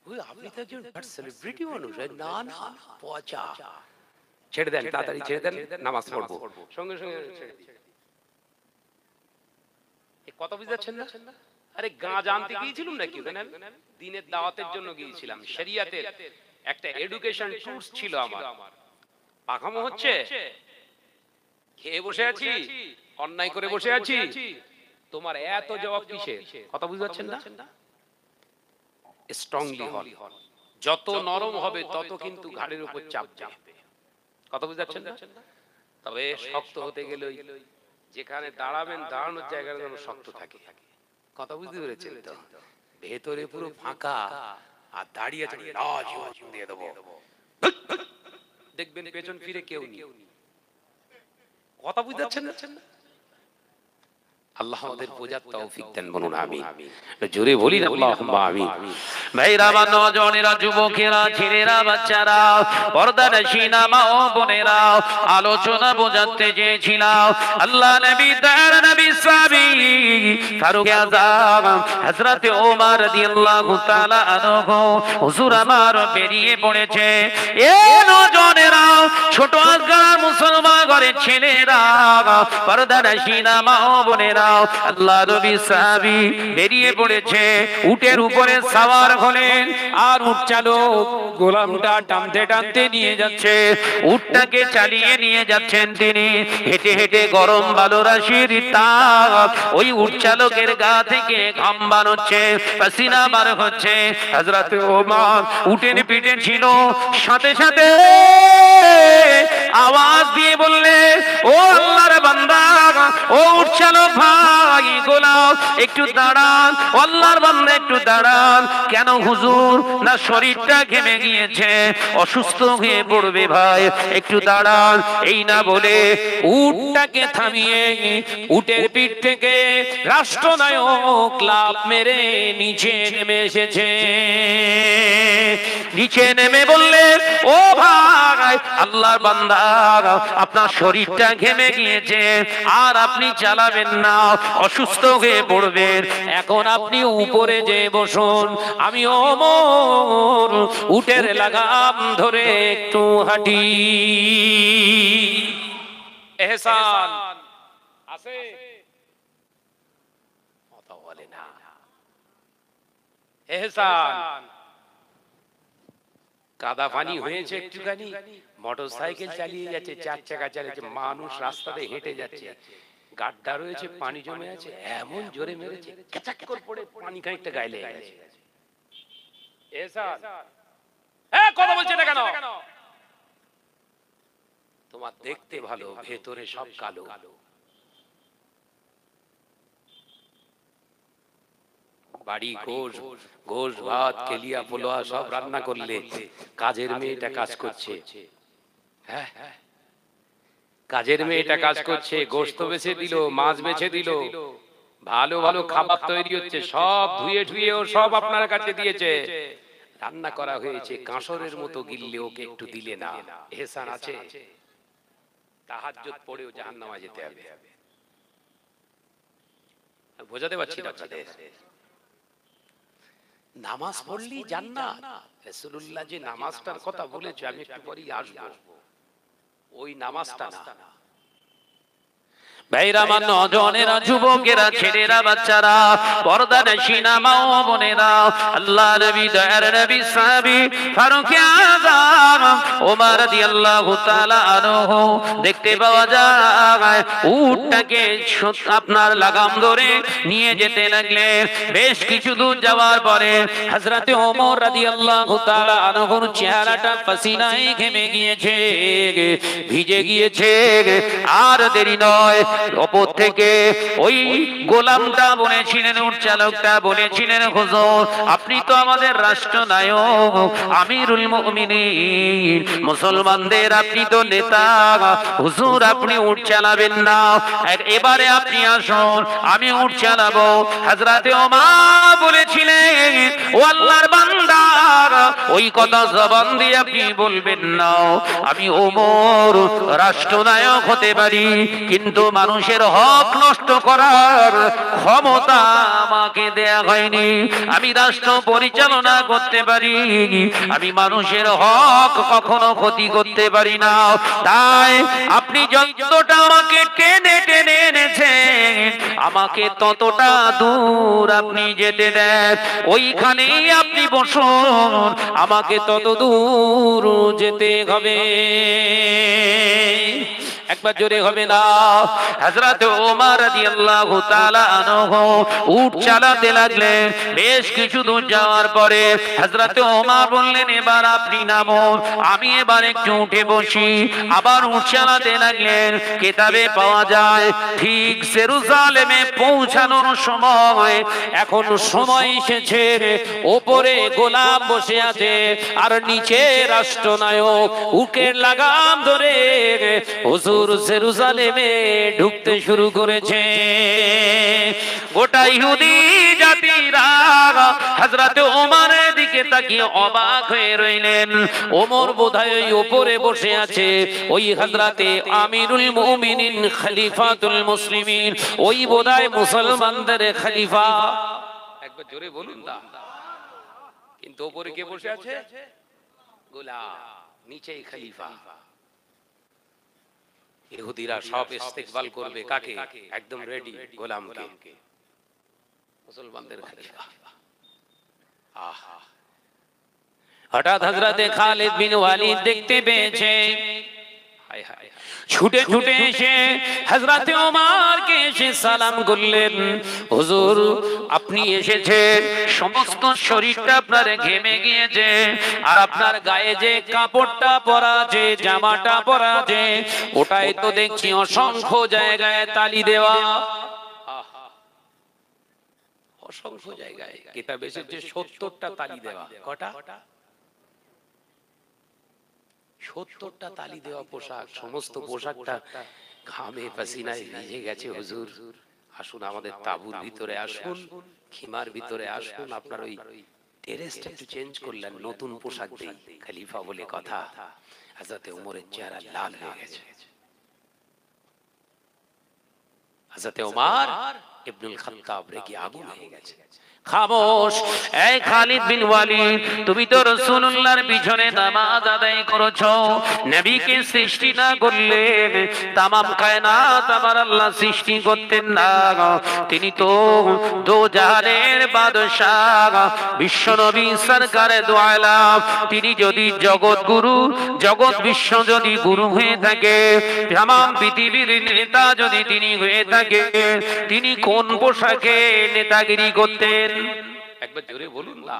ওই আপনি তো একজন সেলিব্রিটি মানুষ। না না, পচা। ছেড়ে দেন, তাড়াতাড়ি ছেড়ে দেন, নামাজ পড়বো। সঙ্গে সঙ্গে ছেড়ে দিই। এই কথা বুঝাচ্ছেন না? আরে গাঁজা আনতে গিয়েছিলাম নাকি ওখানে? দিনের দাওয়াতের জন্য গিয়েছিলাম। শরিয়াতের একটা এডুকেশন ট্যুরস ছিল আমার। পাখামো হচ্ছে, খেয়ে বসে আছি, অন্যায় করে বসে আছি, তোমার এত জবাব কিসের? কথা বুঝতে পারছেন না? স্ট্রংলি হন। যত নরম হবে তত কিন্তু ঘাড়ের উপর চাপ যাবে। কথা বুঝতে পারছেন না? তবে শক্ত হতে গেলে যেখানে দাঁড়াবেন, দাঁড়ানোর জায়গাটা যেন শক্ত থাকে। কথা বুঝতে পেরেছেন তো? ভেতরে পুরো ফাঁকা আর দাঁড়িয়ে আছে, দিয়ে দেবো, দেখবেন পেছন ফিরে কেউ নেই। কথা বুঝতে পারছেন না? আল্লাহ আমাদের বোঝার তৌফিক দেন, বলুন আমিন। জোরে বলি না আল্লাহুম্মা আমিন। ভাইরা, আমার নওজওয়ানেরা, যুবকেরা, ছেলেরা, বাচ্চারা, পর্দানশীনা মা ও বোনেরা, আলোচনা বোঝাতে চেয়েছিলাম আল্লাহ নবী, তার নবী সাহাবী ফারুক আযম হযরত ওমর রাদিয়াল্লাহু তাআলা আনহু হুজুর আমার বেরিয়ে পড়েছে। এ নওজওয়ানেরা, ছোট আজগার মুসলমান ঘরের ছেলেরা, পর্দানশীনা মা ও বোনেরা, আল্লাহ নবী সাহাবী বেরিয়ে পড়েছে। উটের উপরে সওয়ার হলেন, আর উট চালক গোলামটা টানতে টানতে নিয়ে যাচ্ছে। উটটাকে চালিয়ে নিয়ে যাচ্ছেন তিনি। হেঁটে হেঁটে গরম বালু রাশির তাপ ওই উট চালকের গা থেকে ঘাম বার হচ্ছে, পাসিনা বার হচ্ছে। হযরত ওমর উটের পিঠে ছিল, সাথে সাথে আওয়াজ দিয়ে বললে, ও আল্লাহর বান্দা, ও উট চালক ভাই গোলাম, একটু দাঁড়ান, আল্লাহর বান্দা একটু দাঁড়ান। কেন হুজুর? না শরীরটা ঘেমে গিয়েছে, অসুস্থ হয়ে পড়বে ভাই, একটু দাঁড়ান। এই না বলে উটটাকে থামিয়ে উটের পিঠ থেকে রাষ্ট্রনায়ক লাফ মেরে নিচে নেমে এসেছে। নিচে নেমে বললে, ও ভাই আল্লাহর বান্দা, আপনার শরীরটা ঘেমে গিয়েছে, আর আপনি চালাবেন না, অসুস্থ হয়ে পড়বেন। এখন আপনি উপরে যে বসুন, আমি ওমর উটের লাগাম ধরে একটু হাঁটি। এহসান আছে? কথা বলে না। এহসান কাদা পানি হয়েছে একটুখানি, মোটর সাইকেল চালিয়ে যাচ্ছে, 4 চাকা চালিয়েছে, মানুষ রাস্তাতে হেঁটে যাচ্ছে, গাড্ডা রয়েছে, পানি জমে আছে, এমন জোরে মেরেছে, ক্যাচাক করে পড়ে পানি খানিকটা গায়ে লেগে গেছে। এহসান, হ্যাঁ কথা বলছে না কেন? তোমার দেখতে ভালো, ভেতরে সব কালো। বাড়ি গোশ ভাত, কেলিয়া, পোলোয়া সব রান্না করলে, কাজের মেয়েটা কাজ করছে। হ্যাঁ, কাজের মেয়েটা কাজ করছে, গোশত বেছে দিল, মাছ বেছে দিল, ভালো ভালো খাবার তৈরি হচ্ছে, সব ধুয়ে ধুয়ে ও সব আপনার কাছে দিয়েছে, রান্না করা হয়েছে, কাঁসরের মতো গিললে ওকে একটু দিলে না। এহসান আছে? তাহাজ্জুদ পড়েও জাহান্নামে যেতে হবে। বোঝাতে পারছি না আপনাদের? নামাজ পড়লেই জান্নাত। রাসূলুল্লাহ যে নামাজটার কথা বলেছে, আমি একটু পরেই আসবো, ওই নামাজটা না। ভাইরা, আমার নওজওয়ানেরা, যুবকেরা, ছেলেরা, বাচ্চারা, পর্দানশীনা মা ও বোনেরা, আল্লাহ নবী, দয়ার নবী সাহাবী ফারুক আযম ওমর রাদিয়াল্লাহু তাআলা আনহু দেখতে পাওয়া যায় উটটাকে আপনার লাগাম ধরে নিয়ে যেতে লাগলেন। বেশ কিছু দূর যাওয়ার পরে হযরত ওমর রাদিয়াল্লাহু তাআলা আনহুর চেহারাটা পাসিনায় ঘেমে গিয়েছে, ভিজে গিয়েছে। আর দেরি নয়, অপর থেকে ওই গোলামটা বলেছিলেন, উট চালকটা বলেছিলেন, হুজুর আপনি তো আমাদের রাষ্ট্রনায়ক, আমিরুল মুমিনিন, মুসলমানদের আপনি তো নেতা, হুজুর আপনি উট চালাবেন না, এবারে আপনি আসুন, আমি উট চালাবো। হযরতে ওমর বলেছিলেন, ও আল্লাহর বান্দা, ওই কথা জবান দিয়ে আপনি বলবেন না, আমি ওমর রাষ্ট্রনায়ক হতে পারি, কিন্তু মানুষের হক নষ্ট করার ক্ষমতা আমাকে দেয়া হয়নি। আমি রাষ্ট্র পরিচালনা করতে পারি, আমি মানুষের হক কখনো ক্ষতি করতে পারি না। তাই আপনি যতটা আমাকে টেনে টেনে এনেছেন, আমাকে ততটা দূর আপনি যেতে দেন, ওইখানেই আপনি বসুন, আমাকে তত দূর যেতে হবে। একবার জোরে হবে না? হযরত ওমর রাদিয়াল্লাহু তাআলা আনহু উট চালাতে লাগলেন। বেশ কিছু দূর যাওয়ার পরে হযরত ওমর বললেন, এবার আপনি নামুন, আমি এবার একটু উঠে বসি। আবার উট চালাতে লাগলেন। কিতাবে পাওয়া যায় ঠিক জেরুজালেমে পৌঁছানোর সময়, এখন সময় এসেছে, ওপরে গোলাম বসে আছে আর নিচে রাষ্ট্রনায়ক উটের লাগাম ধরে হুজুর হুজুর জেরুজালেমে ঢুকতে শুরু করেছে। গোটা ইহুদি জাতিরা হযরত ওমরের দিকে তাকিয়ে অবাক হয়ে রইলেন। ওমর বোধহয় ওই উপরে বসে আছে, ওই হযরতে আমিরুল মুমিনিন খলিফাতুল মুসলিমিন, ওই বোধহয় মুসলমানদের খলিফা। একবার জোরে বলুন না। কিন্তু উপরে কে বসে আছে? গোলাম, নিচেই খলিফা। ইহুদিরা সব ইস্তেকবাল করবে কাকে? একদম রেডি, গোলামকে, মুসলমানদের খলিফা। আহা, হঠাৎ হযরতে খালিদ বিন ওয়ালিদ দেখতে পেয়েছে, হায় হায়, ছুটে ছুটে এসে হযরতে ওমরকে এসে সালাম করলেন। হুজুর, আপনি এসেছেন, সমস্ত শরীরটা আপনার ঘেমে গিয়েছে, আর আপনার গায়ে যে কাপড়টা পরা আছে, জামাটা পরা আছে, ওটাই তো দেখছি অসংখ্য জায়গায় তালি দেওয়া। অসংখ্য জায়গায় কিতাবে এসেছে 70টা তালি দেওয়া। কটা? 70টা তালি দেওয়া পোশাক। সমস্ত পোশাকটা ঘামে পাসিনায় ভিজে গেছে। হুজুর, আসুন আমাদের তাঁবুর ভিতরে আসুন, খিমার ভিতরে আসুন, আপনার ওই ড্রেসটা একটু চেঞ্জ করলেন, নতুন পোশাক দেই। খলিফা বলে কথা। হযরতে ওমরের চেহারা লাল হয়ে গেছে। হযরতে ওমর ইবনুল খাত্তাব রেগে আগুন হয়ে গেছে। খামোশ। এই খালিদ বিন ওয়ালিদ, তুমি তো রাসূলুল্লাহর পিছনে নামাজ আদায় করেছো। নবীকে সৃষ্টি না করলে तमाम কায়নাত আমার আল্লাহ সৃষ্টি করতেন না। তিনি তো দো জাহানের বাদশা, বিশ্ব নবী সরকারে দো আলাম। তিনি যদি জগৎ গুরু, জগৎ বিশ্ব যদি গুরু হয়ে থাকে, तमाम পৃথিবীর নেতা যদি তিনি হয়ে থাকে, তিনি কোন পোশাকে নেতাগিরি করতেন? একবার জোরে বলুন না।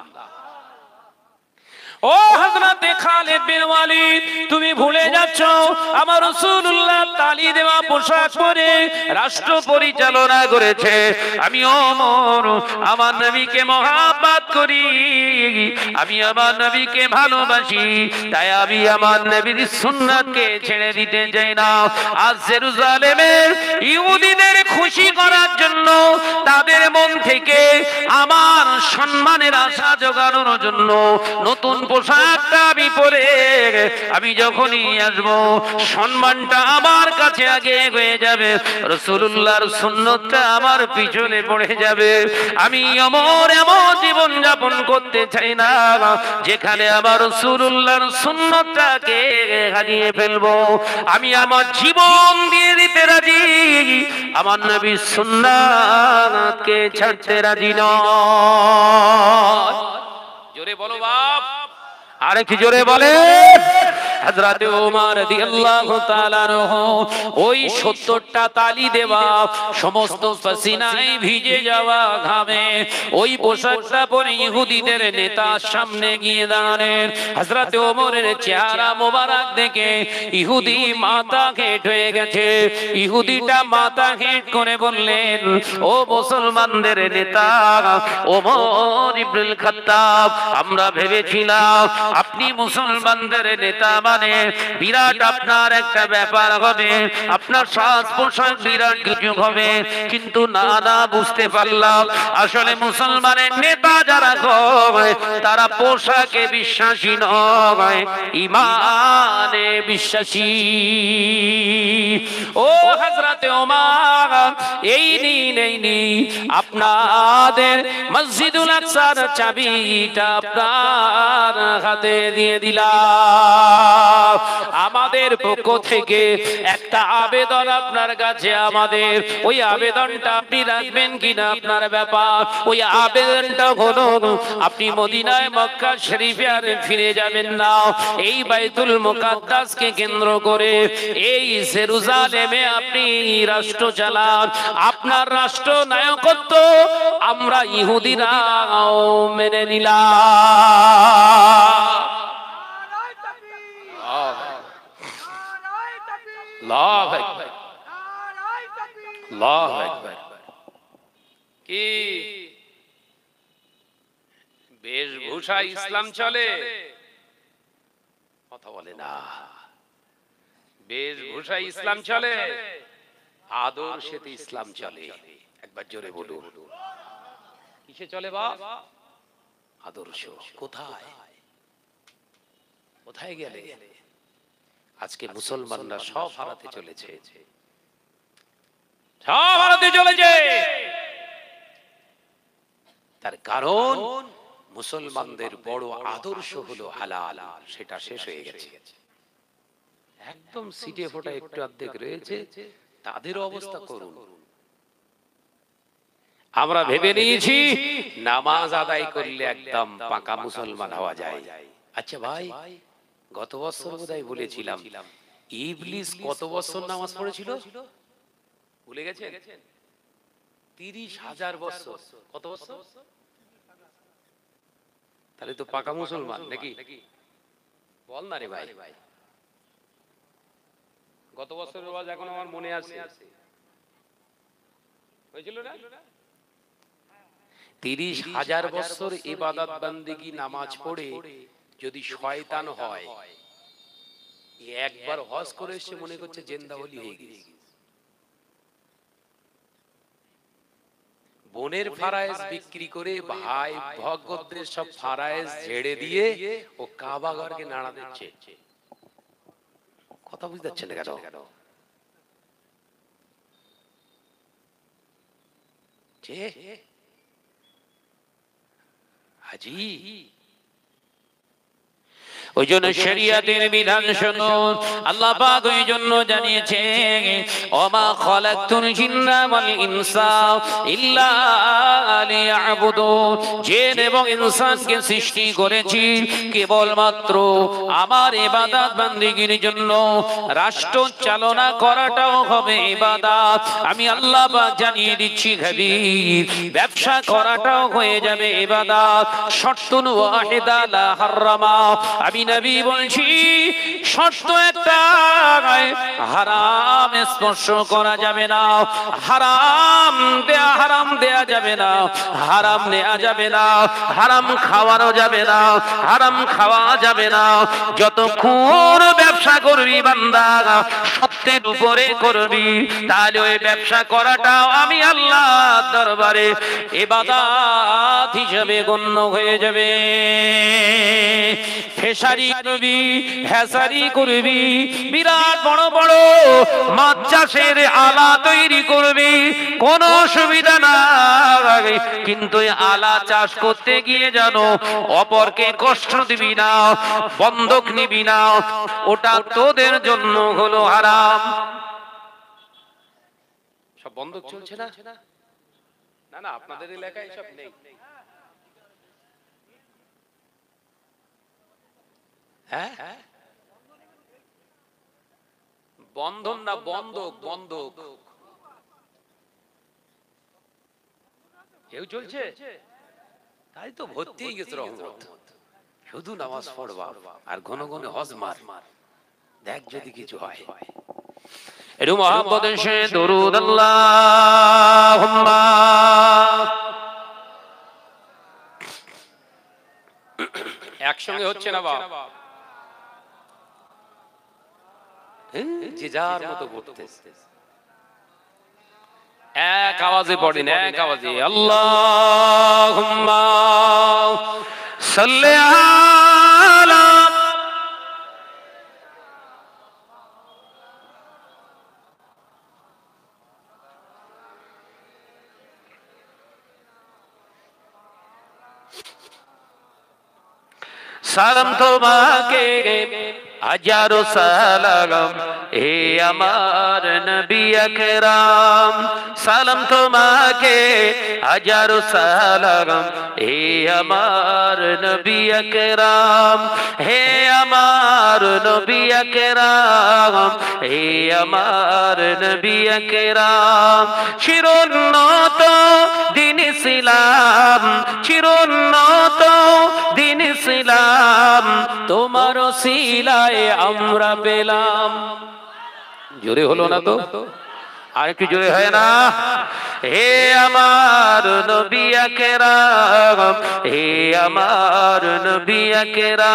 ও হযরতে খালিদ বিন ওয়ালিদ, তুমি ভুলে যাচ্ছ আমার রাসূলুল্লাহ তালি দেওয়া পোশাক পরে রাষ্ট্র পরিচালনা করেছে। আমি ওমর আমার নবীকে মহব্বত করি, আমি আমার নবীকে ভালোবাসি, তাই আমি আমার নবীর সুন্নাতকে ছেড়ে দিতে চাই না। আজ জেরুজালেমের ইহুদিদের খুশি করার জন্য, তাদের মন থেকে আমার সম্মানের আশা জোগানোর জন্য নতুন পোশাকটা আমি পরে আমি যখনই আসবো, সম্মানটা আমার কাছে আগে হয়ে যাবে, রাসূলুল্লাহর সুন্নতটা আমার পিছনে পড়ে যাবে। আমি ওমর এমন জীবন যাপন করতে চাই না যেখানে আমার রাসূলুল্লাহর সুন্নতটাকে হারিয়ে ফেলবো। আমি আমার জীবন দিয়ে দিতে রাজি, আমার নবীর সুন্নাতকে ছাড়তে রাজি নয়। জোরে বলো বাপ, আর কি জোরে বলে। হযরতে ওমর রাদিয়াল্লাহু তাআলা আনহু ওই 70টা তালি দেওয়া, সমস্ত পাসিনায় ভিজে যাওয়া ঘামে ওই পোশাকটা পরে ইহুদিদের নেতার সামনে গিয়ে দাঁড়ালেন। হযরতে ওমরের চেহারা মোবারক দেখে ইহুদি মাথা হেঁট হয়ে গেছে। ইহুদিটা মাথা হেঁট করে বললেন, ও মুসলমানদের নেতা ওমর ইবনুল খাত্তাব, আমরা ভেবেছিলাম আপনি মুসলমানদের নেতা মানে বিরাট আপনার একটা ব্যাপার হবে, আপনার সাজ পোশাক বিরাট কিছু হবে, কিন্তু না না, বুঝতে পারলাম আসলে মুসলমানের নেতা যারা হয় তারা পোশাকে বিশ্বাসী নয়, ঈমানে বিশ্বাসী। ও হযরতে ওমর, এই নিন আপনাদের মসজিদুল আকসার চাবিটা আপনার হাতে দিয়ে দিলাম। আমাদের পক্ষ থেকে একটা আবেদন আপনার কাছে, আমাদের ওই আবেদনটা আপনি রাখবেন কিনা আপনার ব্যাপার। ওই আবেদনটা হলো, আপনি মদিনায় মক্কা শরীফে আর ফিরে যাবেন না। এই বাইতুল মুকাদ্দাসকে কেন্দ্র করে এই জেরুজালেমে আপনি রাষ্ট্র চালান। আপনার রাষ্ট্র নায়কত্ব আমরা ইহুদিরা মেনে নিলাম। আল্লাহু আকবার, আল্লাহু আকবার। কি বেশভূষা ইসলাম চলে? কথা বলে না। বেশভূষায় ইসলাম চলে, আদর্শেতে ইসলাম চলে। একবার জোরে বলুন, কিসে চলে বাপ? আদর্শ। কোথায় কোথায় গেলে? আজকে মুসলমানরা সব হারাতে চলেছে, সব হারাতে চলেছে। তার কারণ মুসলমানদের বড় আদর্শ হলো হালাল, সেটা শেষ হয়ে গেছে। একদম সিটে ফোটা একটু অর্ধেক রয়েছে, তাদের অবস্থা করুন। আমরা ভেবে নিয়েছি নামাজ আদায় করলে একদম পাকা মুসলমান হওয়া যায়। আচ্ছা ভাই, গত বছর বোধহয় বলেছিলাম ইবলিস কত বছর নামাজ পড়েছিল? ভুলে গেছেন? 30,000 বছর। কত বছর? তাহলে তো পাকা মুসলমান নাকি? বল না রে ভাই। গত বছরের ওয়াজ এখন আমার মনে আছে, হয়েছিল না? 30,000 বছর ইবাদত বান্দেগি নামাজ পড়ে যদি শয়তান হয়, একবার হজ করে এসে মনে করছে জেন্দাওয়ালি হয়ে গেছে। বোনের ফারায়েজ বিক্রি করে ভাই ভক্তদের সব ফারায়েজ ঝেড়ে দিয়ে ও কাবা ঘরকে নাড়া দিচ্ছে। কথা বুঝতে পারছেন কেন? হাজি ওই জন্য শরিয়াতের বিধান শুনুন। আল্লাহ পাক ওই জন্য জানিয়েছে, ওমা খালাকতুল জিন্না ওয়াল ইনসা ইল্লা লিয়াবুদুন, জিন এবং ইনসানকে সৃষ্টি করেছি কেবলমাত্র আমার ইবাদত বান্দিগির জন্য। রাষ্ট্র চালনা করাটাও হবে ইবাদত। আমি আল্লাহ পাক জানিয়ে দিচ্ছি হাবিব, ব্যবসা করাটাও হয়ে যাবে ইবাদত। শর্তুন ওয়াহিদা লা হারামা, আমি নবী বলছি শর্ত একটা, হারাম স্পর্শ করা যাবে না, হারাম দেয়া যাবে না, হারাম নেওয়া যাবে না, হারাম খাওয়ানো যাবে না, হারাম খাওয়া যাবে না। যতক্ষণ ব্যবসা করবি বান্দা সত্যের উপরে করবি, তাহলে ওই ব্যবসা করাটাও আমি আল্লাহ দরবারে ইবাদত হিসেবে গণ্য হয়ে যাবে। ফেসারি করবি, হেসারি করবি, বিরাট বড় বড় মাছ চাষের আলা তৈরি করবি, কোনো অসুবিধা নাই, কিন্তু আলা চাষ করতে গিয়ে জানো অপরকে কষ্ট দিবি না, বন্ধক নিবি না, ওটা তোদের জন্য হলো হারাম। সব বন্ধক চলছে না? না না, আপনাদের এলাকায় সব নেই। হ্যাঁ, বন্ধন না, বন্ধক। বন্ধক কেউ চলছে, তাই তো ভর্তি হয়ে গেছে রহমত। শুধু নামাজ পড়বা আর ঘন ঘন হজ মার, দেখ যদি কিছু হয়। একটু মহব্বতের সাথে দরুদ আল্লাহুম্মা। একসঙ্গে হচ্ছে না বাবা, যে যার মতো করতেছে। এক আওয়াজে পড়েন, এক আওয়াজে আল্লাহুম্মা সাল্লি আলা। সালাম তোমাকে হাজারো সালাম হে আমার নবী আকরাম, সালাম তোমাকে হাজারো সালাম হে আমার নবী আকরাম, হে আমার নবী আকরাম, হে আমার নবী আকরাম। চিরোন্নত দিন ইসলাম, চিরোন্নত দিন ইসলাম, তোমার ওসিলায় আমরা পেলাম। জোরে হলো না তো? আর একটু জোরে হয় না? হে আমার নবী আকরাম, হে আমার নবী আকরাম,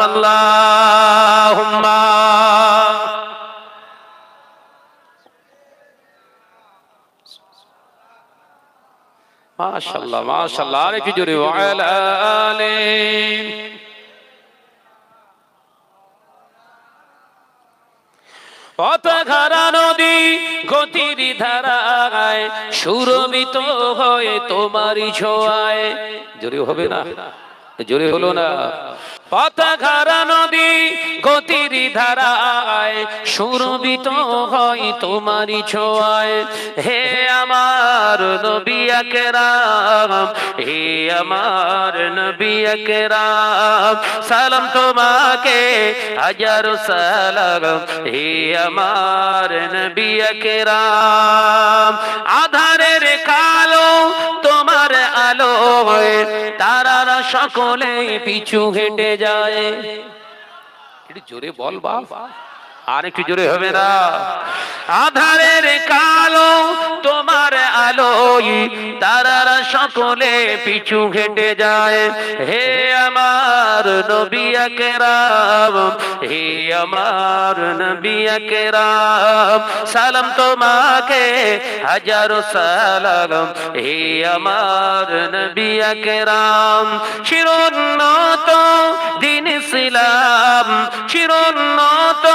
আল্লাহুম্মা মাশাআল্লাহ মাশাআল্লাহ। আর একটু জোরে ওয়া আলা আলি। পথঘারা নদী গতির ধারায় সুরভিত হয়ে তোমারই ছোঁয়ায়। জোরে হবে না? জোরে হলো না? পথঘারা নদী গতির ধারায় সুরভিত হয় তোমারই ছোঁয়ায়। হে আমার নবী আকরাম, হে আমার নবী আকরাম, সালাম তোমাকে হাজারো সালাম। হে আমার নবী আকরাম, আধারের কালো তোমার আলো তারারা সকলে পিছু হেঁটে যায়। একটু জোরে বল বাবা, আর একটু জোরে হবে না? আধারের কালো তোমার আলোয় তারারা সকলে পিছু হেঁটে যায়। হে আমার নবী আকরাম, হে আমার নবী আকরাম, সালাম তোমাকে হাজারো সালাম। হে আমার নবী আকরাম, চিরোন্নত দিন ইসলাম, চিরোন্নত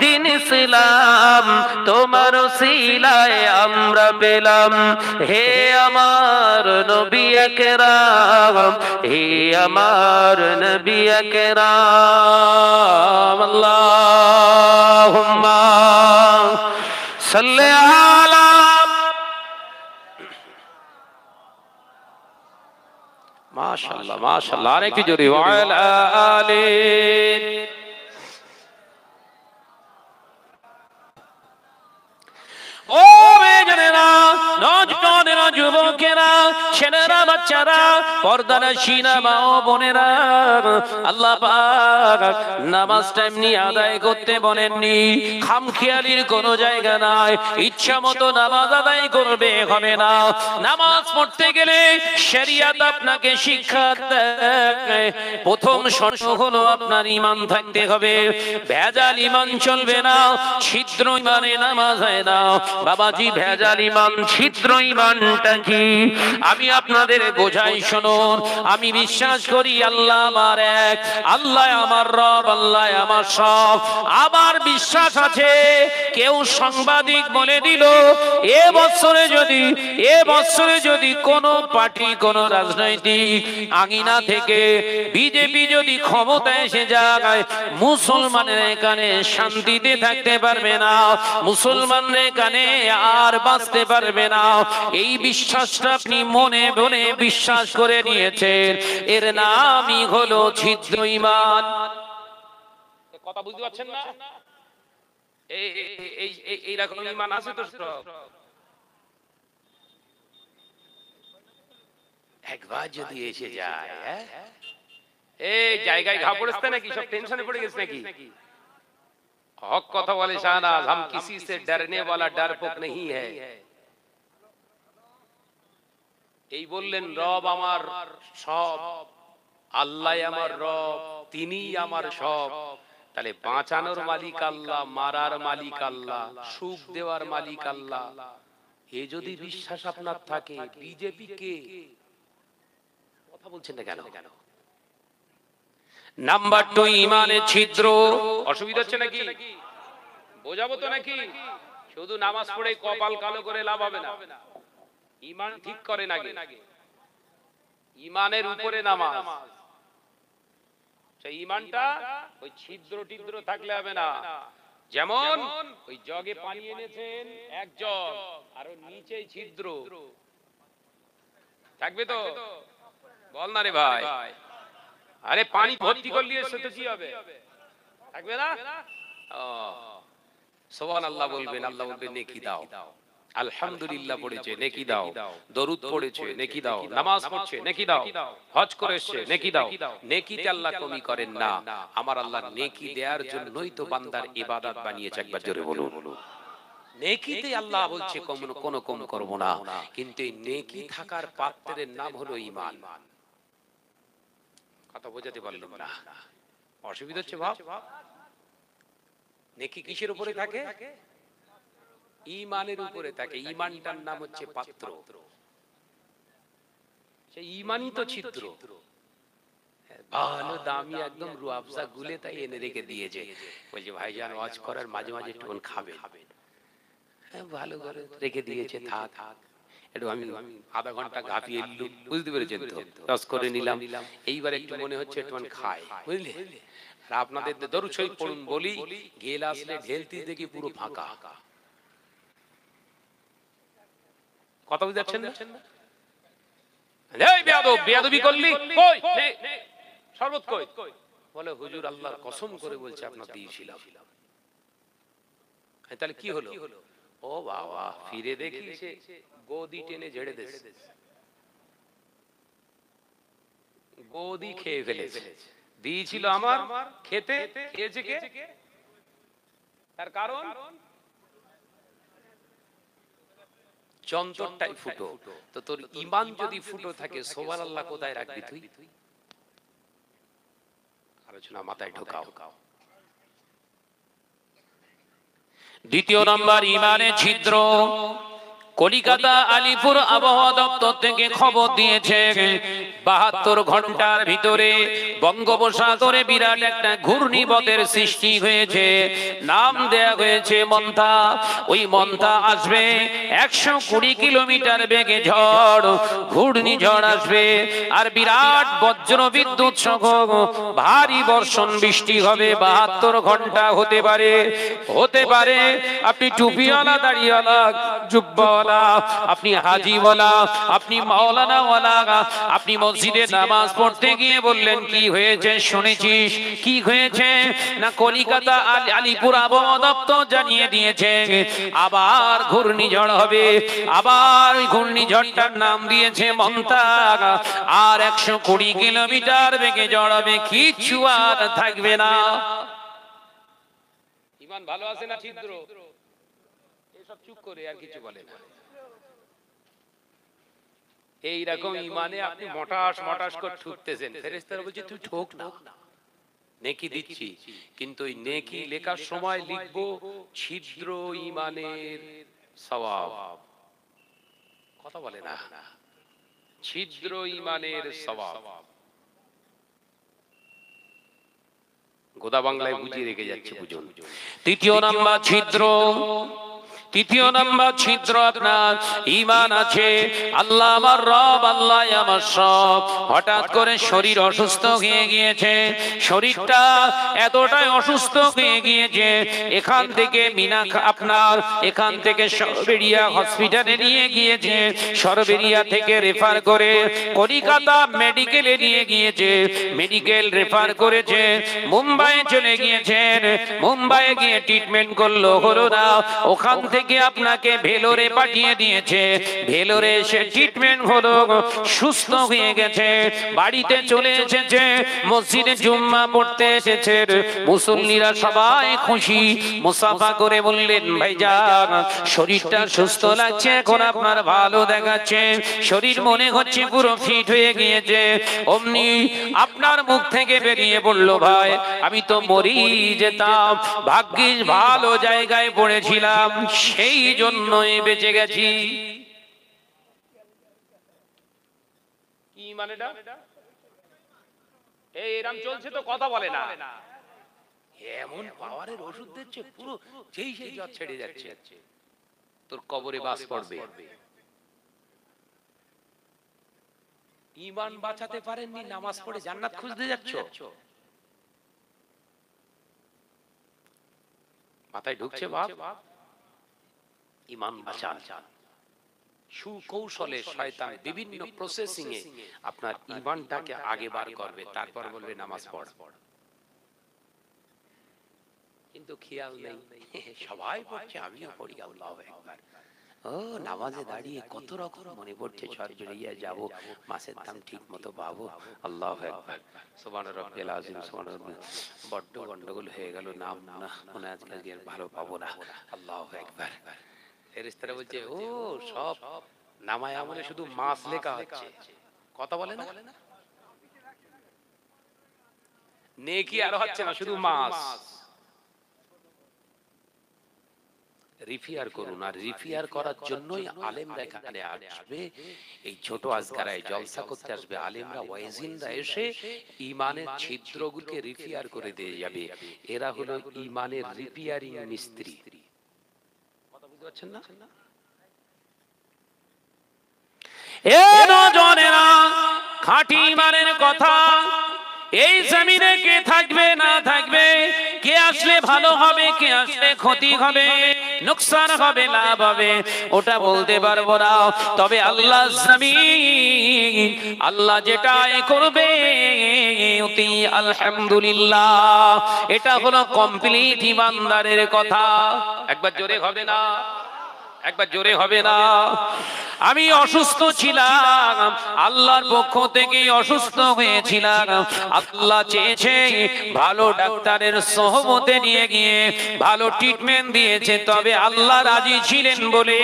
দিন ইসলাম তোমার সিলায় আমরা পেলাম। হে আমার নবী আকরাম, হে আমার নবী আকরাম, আল্লাহুম্মা সাল্লি আলা। মাশাআল্লাহ মাশাআল্লাহ। আর একটু জোরে ওয়া আলা আলি। ও মেয়েরা, নওজওয়ানেরা, যুবকেরা, ছেলেরা, বাচ্চারা, পর্দানশীনা মা ও বোনেরা, আল্লাহ পাক নামাজ টাইম নিয়ে আদায় করতে বলেননি। খামখেয়ালির কোনো জায়গা নাই। ইচ্ছা মতো নামাজ আদায় করবে হবে না। নামাজ পড়তে গেলে শরিয়ত আপনাকে শিক্ষা দেয়। প্রথম শর্ত হলো আপনার ঈমান থাকতে হবে। ভেজাল ঈমান চলবে না। ছিদ্র ঈমানে নামাজ হয় না। বাবাজি, ভেজাল ঈমান, ছিদ্র ঈমানটা কি আমি আপনাদের বোঝাই শুনুন। আমি বিশ্বাস করি আল্লাহ আমার এক, আল্লাহ আমার রব, আল্লাহ আমার সব। আমার বিশ্বাস আছে কেউ সাংবাদিক বলে দিল এ বছরে যদি কোন পার্টি, কোন রাজনৈতিক আঙিনা থেকে বিজেপি যদি ক্ষমতায় এসে যায়, মুসলমানের এখানে শান্তিতে থাকতে পারবে না, মুসলমানরা এখানে আর বাঁচতে পারবে না। এই বিশ্বাসটা আপনি মনে মনে বিশ্বাস করে নিয়েছেন, এর নামই হলো ছিদ্র ঈমান। কথা বুঝতে পারছেন না? এই রকম ঈমান আছে তো একবার যদি এসে যায়, এই জায়গায় ঘা পড়েছে নাকি? সব টেনশনে পড়ে গেছে নাকি? হক কথা বলে শাহনাজ, हम किसी से डरने वाला डरपोक नहीं है। এই বললেন রব আমার সব, আল্লাহ আমার রব, তিনিই আমার সব। তাহলে বাঁচানোর মালিক আল্লাহ, মারার মালিক আল্লাহ, সুখ দেওয়ার মালিক আল্লাহ। এ যদি বিশ্বাস আপনার থাকে, বিজেপি কে? কথা বলছেন না কেন? নাম্বার 2, ঈমানের ছিদ্র। অসুবিধা হচ্ছে নাকি? বোঝাবো তো নাকি? শুধু নামাজ পড়ে কপাল কালো করে লাভ হবে না। ঈমান ঠিক করেন আগে। ঈমানের উপরে নামাজ। সেই ঈমানটা ওই ছিদ্র টিদ্র থাকলে হবে না। যেমন ওই জগে পানি এনেছেন এক জগ, আর ওর নিচে ছিদ্র থাকবে তো? বল না রে ভাই। আরে পানি ভর্তি করলে সেটা কি হবে? থাকবে না? সুবহানাল্লাহ বলবেন, আল্লাহ বলবেন নেকি দাও। আলহামদুলিল্লাহ পড়েছে নেকি দাও, দরুদ পড়েছে নেকি দাও, নামাজ পড়ছে নেকি দাও, হজ করেছে নেকি দাও। নেকিতে আল্লাহ কমি করেন না। আমার আল্লাহ নেকি দেওয়ার জন্যই তো বান্দার ইবাদত বানিয়েছে। একবার জোরে বলুন। নেকিতে আল্লাহ বলছে কোনো কম করব না, কিন্তু এই নেকি থাকার পাত্রের নাম হলো ঈমান। কথা বোঝাতে পারলাম না? অসুবিধা হচ্ছে ভাব? নেকি কিসের উপরে থাকে? ঈমানের উপরে থাকে। ঈমানটার নাম হচ্ছে পাত্র। সেই ঈমানই তো ছিদ্র। ভালো দামি একদম রুয়াবজা গুলে তাই এনে রেখে দিয়েছে, বলছে ভাইজান ওয়াজ করার মাঝে মাঝে একটু খাবেন। ভালো করে রেখে দিয়েছে, থাক একটু আমি আধা ঘন্টা ঘাপিয়ে নিলাম, বুঝতে পেরেছেন তো, রস করে নিলাম। এইবার একটু মনে হচ্ছে একটু খাই, বুঝলে? আর আপনাদের দরুদ শরীফ পড়ুন বলি, গেল আসলে ঢেলতি দেখি পুরো ফাঁকা। কথা বুঝতে পারছেন না? এই বেয়াদব, বেয়াদবি করলি, কই নে শরবত কই? বলে হুজুর আল্লাহর কসম করে বলছে আপনার দিয়েছিলাম। তাহলে কি হলো? ও বাবা, ফিরে দেখি সে গদি টেনে ঝেড়ে দিয়েছে, গদি খেয়ে ফেলেছে। দিয়েছিল আমার খেতে, খেয়েছে কে? তার কারণ যন্ত্রটাই ফুটো। তো তোর ঈমান যদি ফুটো থাকে, সুবহানাল্লাহ কোথায় রাখবি তুই? আলোচনা মাথায় ঢোকাও। দ্বিতীয় নম্বর ঈমানের ছিদ্র। কলিকাতা আলিপুর আবহাওয়া দপ্তর থেকে খবর দিয়েছে ৭২ ঘন্টার ভিতরে বঙ্গোপসাগরে বিরাট একটা ঘূর্ণিঝড়ের সৃষ্টি হয়েছে। নাম দেয়া হয়েছে মন্থা। ওই মন্থা আসবে ১২০ কিলোমিটার বেগে ঝড়, ঘূর্ণিঝড় আসবে, আর বিরাট বজ্র বিদ্যুৎ সহ ভারী বর্ষণ বৃষ্টি হবে। ৭২ ঘন্টা হতে পারে, হতে পারে। আপনি টুপিওয়ালা, দাড়িওয়ালা, জুব্বাওয়ালা, আপনি হাজিওয়ালা, আপনি মাওলানাওয়ালা, আপনি মসজিদে নামাজ পড়তে গিয়ে বললেন কি হয়েছে শুনেছিস? কি হয়েছে না, কলিকাতা আলিপুর আবহাওয়া দপ্তর জানিয়ে দিয়েছে আবার ঘূর্ণিঝড় হবে। আবার ওই ঘূর্ণিঝড়টার নাম দিয়েছে মন্থা, আর ১২০ কিলোমিটার বেগে ঝড় হবে, কিচ্ছু আর থাকবে না। ঈমান ভালো আছে না ছিদ্র? এসব চুপ করে আর কিছু বলে না। এইরকম ঈমানে আপনি মটাস মটাস করে ঠুকতেছেন, ফেরেশতারা বলছে তুই ঠোক না, নেকি দিচ্ছি, কিন্তু ওই নেকি লেখার সময় লিখবো ছিদ্র ঈমানের সওয়াব। কথা বলে না? ছিদ্র ঈমানের সওয়াব। গোদা বাংলায় বুঝিয়ে রেখে যাচ্ছে, বুঝুন। তৃতীয় নাম্বার ছিদ্র। তৃতীয় নাম্বার ছিদ্র আপনার ঈমান আছে, আল্লাহ আমার রব, আল্লাহ আমার সব। হঠাৎ করে শরীর অসুস্থ হয়ে গিয়েছে, শরীরটা এতটাই অসুস্থ হয়ে গিয়েছে, এখান থেকে আপনার এখান থেকে সরবেরিয়া হসপিটালে নিয়ে গিয়েছে, সরবেরিয়া থেকে রেফার করে কলকাতা মেডিকেলে নিয়ে গিয়েছে, মেডিকেল রেফার করেছে, মুম্বাই চলে গিয়েছেন, মুম্বাইয়ে গিয়ে ট্রিটমেন্ট করলো, হলো না। ওখান থেকে আপনাকে ভেলোরে পাঠিয়ে দিয়েছে, ভেলোরে এসে ট্রিটমেন্ট হলো, সুস্থ হয়ে গেছে, বাড়িতে চলে এসেছে, মসজিদে জুম্মা পড়তে এসেছে, মুসল্লিরা সবাই খুশি, মুসাফা করে বললেন ভাইজান শরীরটা সুস্থ লাগছে, এখন আপনার ভালো দেখাচ্ছে, শরীর মনে হচ্ছে পুরো ফিট হয়ে গিয়েছে। অমনি আপনার মুখ থেকে বেরিয়ে বলল, ভাই আমি তো মরি যেতাম, ভাগ্যিস ভালো জায়গায় পড়েছিলাম, সেই জন্যই বেঁচে গেছি। কি মানে এই এরকম চলছে তো, কথা বলে না। এমন পাওয়ারের ওষুধ দিচ্ছে, পুরো যেই সেই জ্বর ছেড়ে যাচ্ছে, তোর কবরে বাস পড়বে। ঈমান বাঁচাতে পারেননি, নামাজ পড়ে জান্নাত খুঁজতে যাচ্ছ? মাথায় ঢুকছে বাপ? ঈমান বাঁচান। সুকৌশলে শয়তান বিভিন্ন প্রসেসিং এ আপনার ঈমানটাকে আগে বার করবে, তারপর বলবে নামাজ পড়। কিন্তু খেয়াল নেই, সবাই পড়ছে, আমিও পড়ি, আল্লাহু আকবার। ও নামাজে দাঁড়িয়ে কত রকম মনে পড়ছে, সরজরিয়া যাব, মাসের দাম ঠিক মতো পাবো, আল্লাহু আকবার, সুবহান রাব্বিল আযীম, সুবহান রাব্বিল। বড্ড গন্ডগোল হয়ে গেল, নাম না মনে আজকে ভালো পাবো না, আল্লাহু আকবার। ফেরেশতারা বলছে ও সব নামায় আমলে শুধু মাস লেখা হচ্ছে, কথা বলে না, নেকি আর হচ্ছে না, শুধু মাস। রিফিয়ার করুন, আর রিফিয়ার করার জন্যই আলেমরা এখানে আসবে, এই ছোট আজকারায় জলসা করতে আসবে আলেমরা, ওয়াইজিনরা এসে ইমানের ছিদ্রগুলোকে রিফিয়ার করে দিয়ে যাবে। এরা হলো ইমানের রিপেয়ারিং মিস্ত্রি। কথা বুঝতে পারছেন না? এ নজনেরা, খাঁটি ইমানের কথা, এই জমিনে কে থাকবে না থাকবে, কে আসলে ভালো হবে, কে আসলে ক্ষতি হবে, নুকসান হবে, লাভ হবে, ওটা বলতে পারবো না। তবে আল্লাহ জমিন, আল্লাহ যেটা করবে অতি আলহামদুলিল্লাহ, এটা হলো কমপ্লিট ইমানদারের কথা। একবার জোরে হবে না, একবার জোরে হবে না। আমি অসুস্থ ছিলাম, আল্লাহর পক্ষ থেকে অসুস্থ হয়েছিলাম, আল্লাহ চেয়েছে ভালো ডাক্তারের সোহবতে নিয়ে গিয়ে ভালো ট্রিটমেন্ট দিয়েছে, তবে আল্লাহ রাজি ছিলেন বলে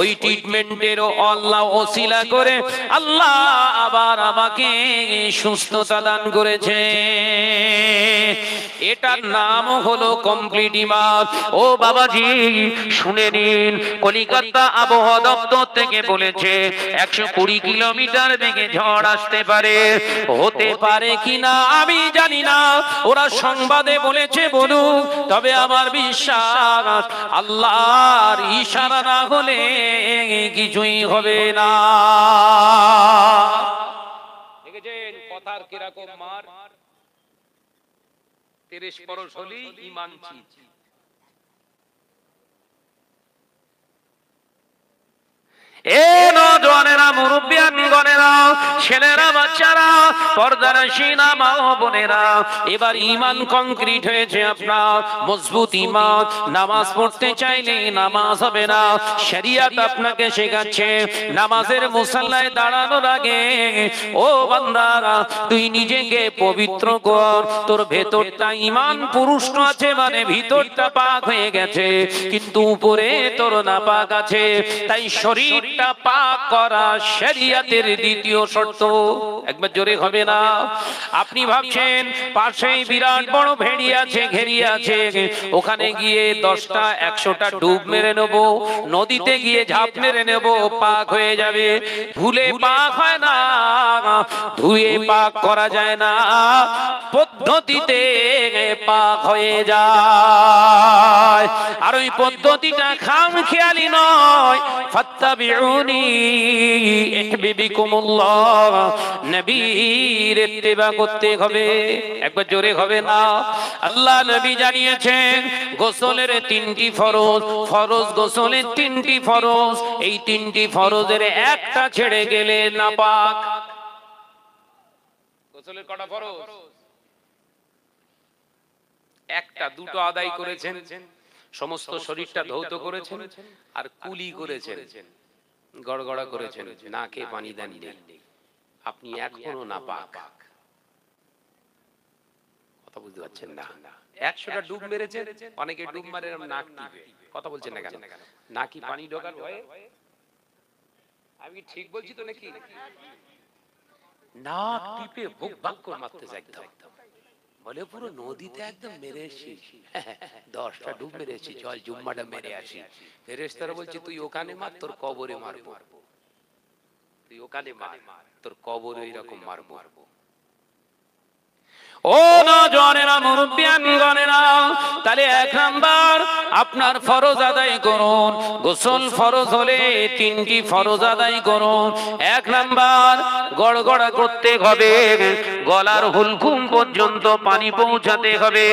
ওই ট্রিটমেন্টেরও আল্লাহ ওসিলা করে আল্লাহ আবার আমাকে সুস্থতা দান করেছে। এটার নাম হলো কমপ্লিট ঈমান। ও বাবাজি শুনে নিন, কলিকাতা আবহাওয়া দপ্তর থেকে বলেছে 120 কিলোমিটার বেগে ঝড় আসতে পারে, হতে পারে কিনা আমি জানি না, ওরা সংবাদে বলেছে বলুক, তবে আমার বিশ্বাস আল্লাহর ইশারা না হলে কিছুই হবে না। দেখেছেন কথার কিরকম মার, 30 বরস হলেই ঈমান চিজ। এ নওজওয়ানেরা, মুরব্বিয়ানগণেরা, ছেলেরা, বাচ্চারা, পর্দানশীনা মা ও বোনেরা, এবার ঈমান কংক্রিট হয়েছে আপনার, মজবুত ঈমান। নামাজ পড়তে চাইলে নামাজ হবে না, শরীয়ত আপনাকে শেখাচ্ছে নামাজের মুসাল্লায় দাঁড়ানোর আগে ও বান্দারা তুই নিজেকে পবিত্র কর, তোর ভেতরটা ঈমান পুরুষ্ট আছে, মানে ভিতরটা পাক হয়ে গেছে, কিন্তু উপরে তোর নাপাক আছে, তাই শরীর পাক করা শরীয়তের দ্বিতীয় শর্ত। একবার জোরে হবে না। আপনি ভাবছেন পাশেই বিরাট বড় ভেড়ি আছে, ঘেরি আছে, ওখানে গিয়ে 10টা 100টা ডুব মেরে নেব, নদীতে গিয়ে ঝাঁপ মেরে নেব, পাক হয়ে যাবে। ভুলে পাক হয় না, ধুয়ে পাক করা যায় না, পদ্ধতিতে পাক হয়ে যায়। আর ওই পদ্ধতিটা খামখেয়ালি নয়, ফাত্তাবিউনি ইহবিবিকুমুল্লাহ, নবীর ইত্তেবা করতে হবে। একবার জোরে হবে না। আল্লাহ নবী জানিয়েছেন গোসলের 3টি ফরজ, ফরজ গোসলের 3টি ফরজ, এই 3টি ফরজের একটা ছেড়ে গেলে নাপাক। গোসলের কটা ফরজ? একটা, দুটো আদায় করেছেন, সমস্ত শরীরটা ধৌত করেছেন, আর কুলি করেছেন, গড়গড়া করেছেন, নাকে পানি দেন, আপনি এখনো নাপাক। কথা বুঝতে পারছেন না? 100টা ডুব মেরেছেন, অনেকে ডুব মারে নাক টিপে। কথা বলছেন না কেন? নাকি পানি ঢোকার ভয়ে? আমি ঠিক বলছি তো নাকি? নাক টিপে বুক ভাগ করে মারতে যায়, বলে পুরো নদীতে একদম মেরে এসেছি, 10টা ডুব মেরে এসেছি, চল জুম্মাটা মেরে আসি। ফেরেশতারা বলছে তুই ওখানে মার, তোর কবরে মারবো, তুই ওখানে মার, তোর কবরে এরকম মারবো। ও নওজওয়ানেরা, মুরব্বিয়ানগণেরা, তাহলে 1 নাম্বার আপনার ফরজ আদায় করুন। গোসল ফরজ হলে 3টি ফরজ আদায় করুন। 1 নাম্বার গড়গড়া করতে হবে, গলার হুলকুম পর্যন্ত পানি পৌঁছাতে হবে।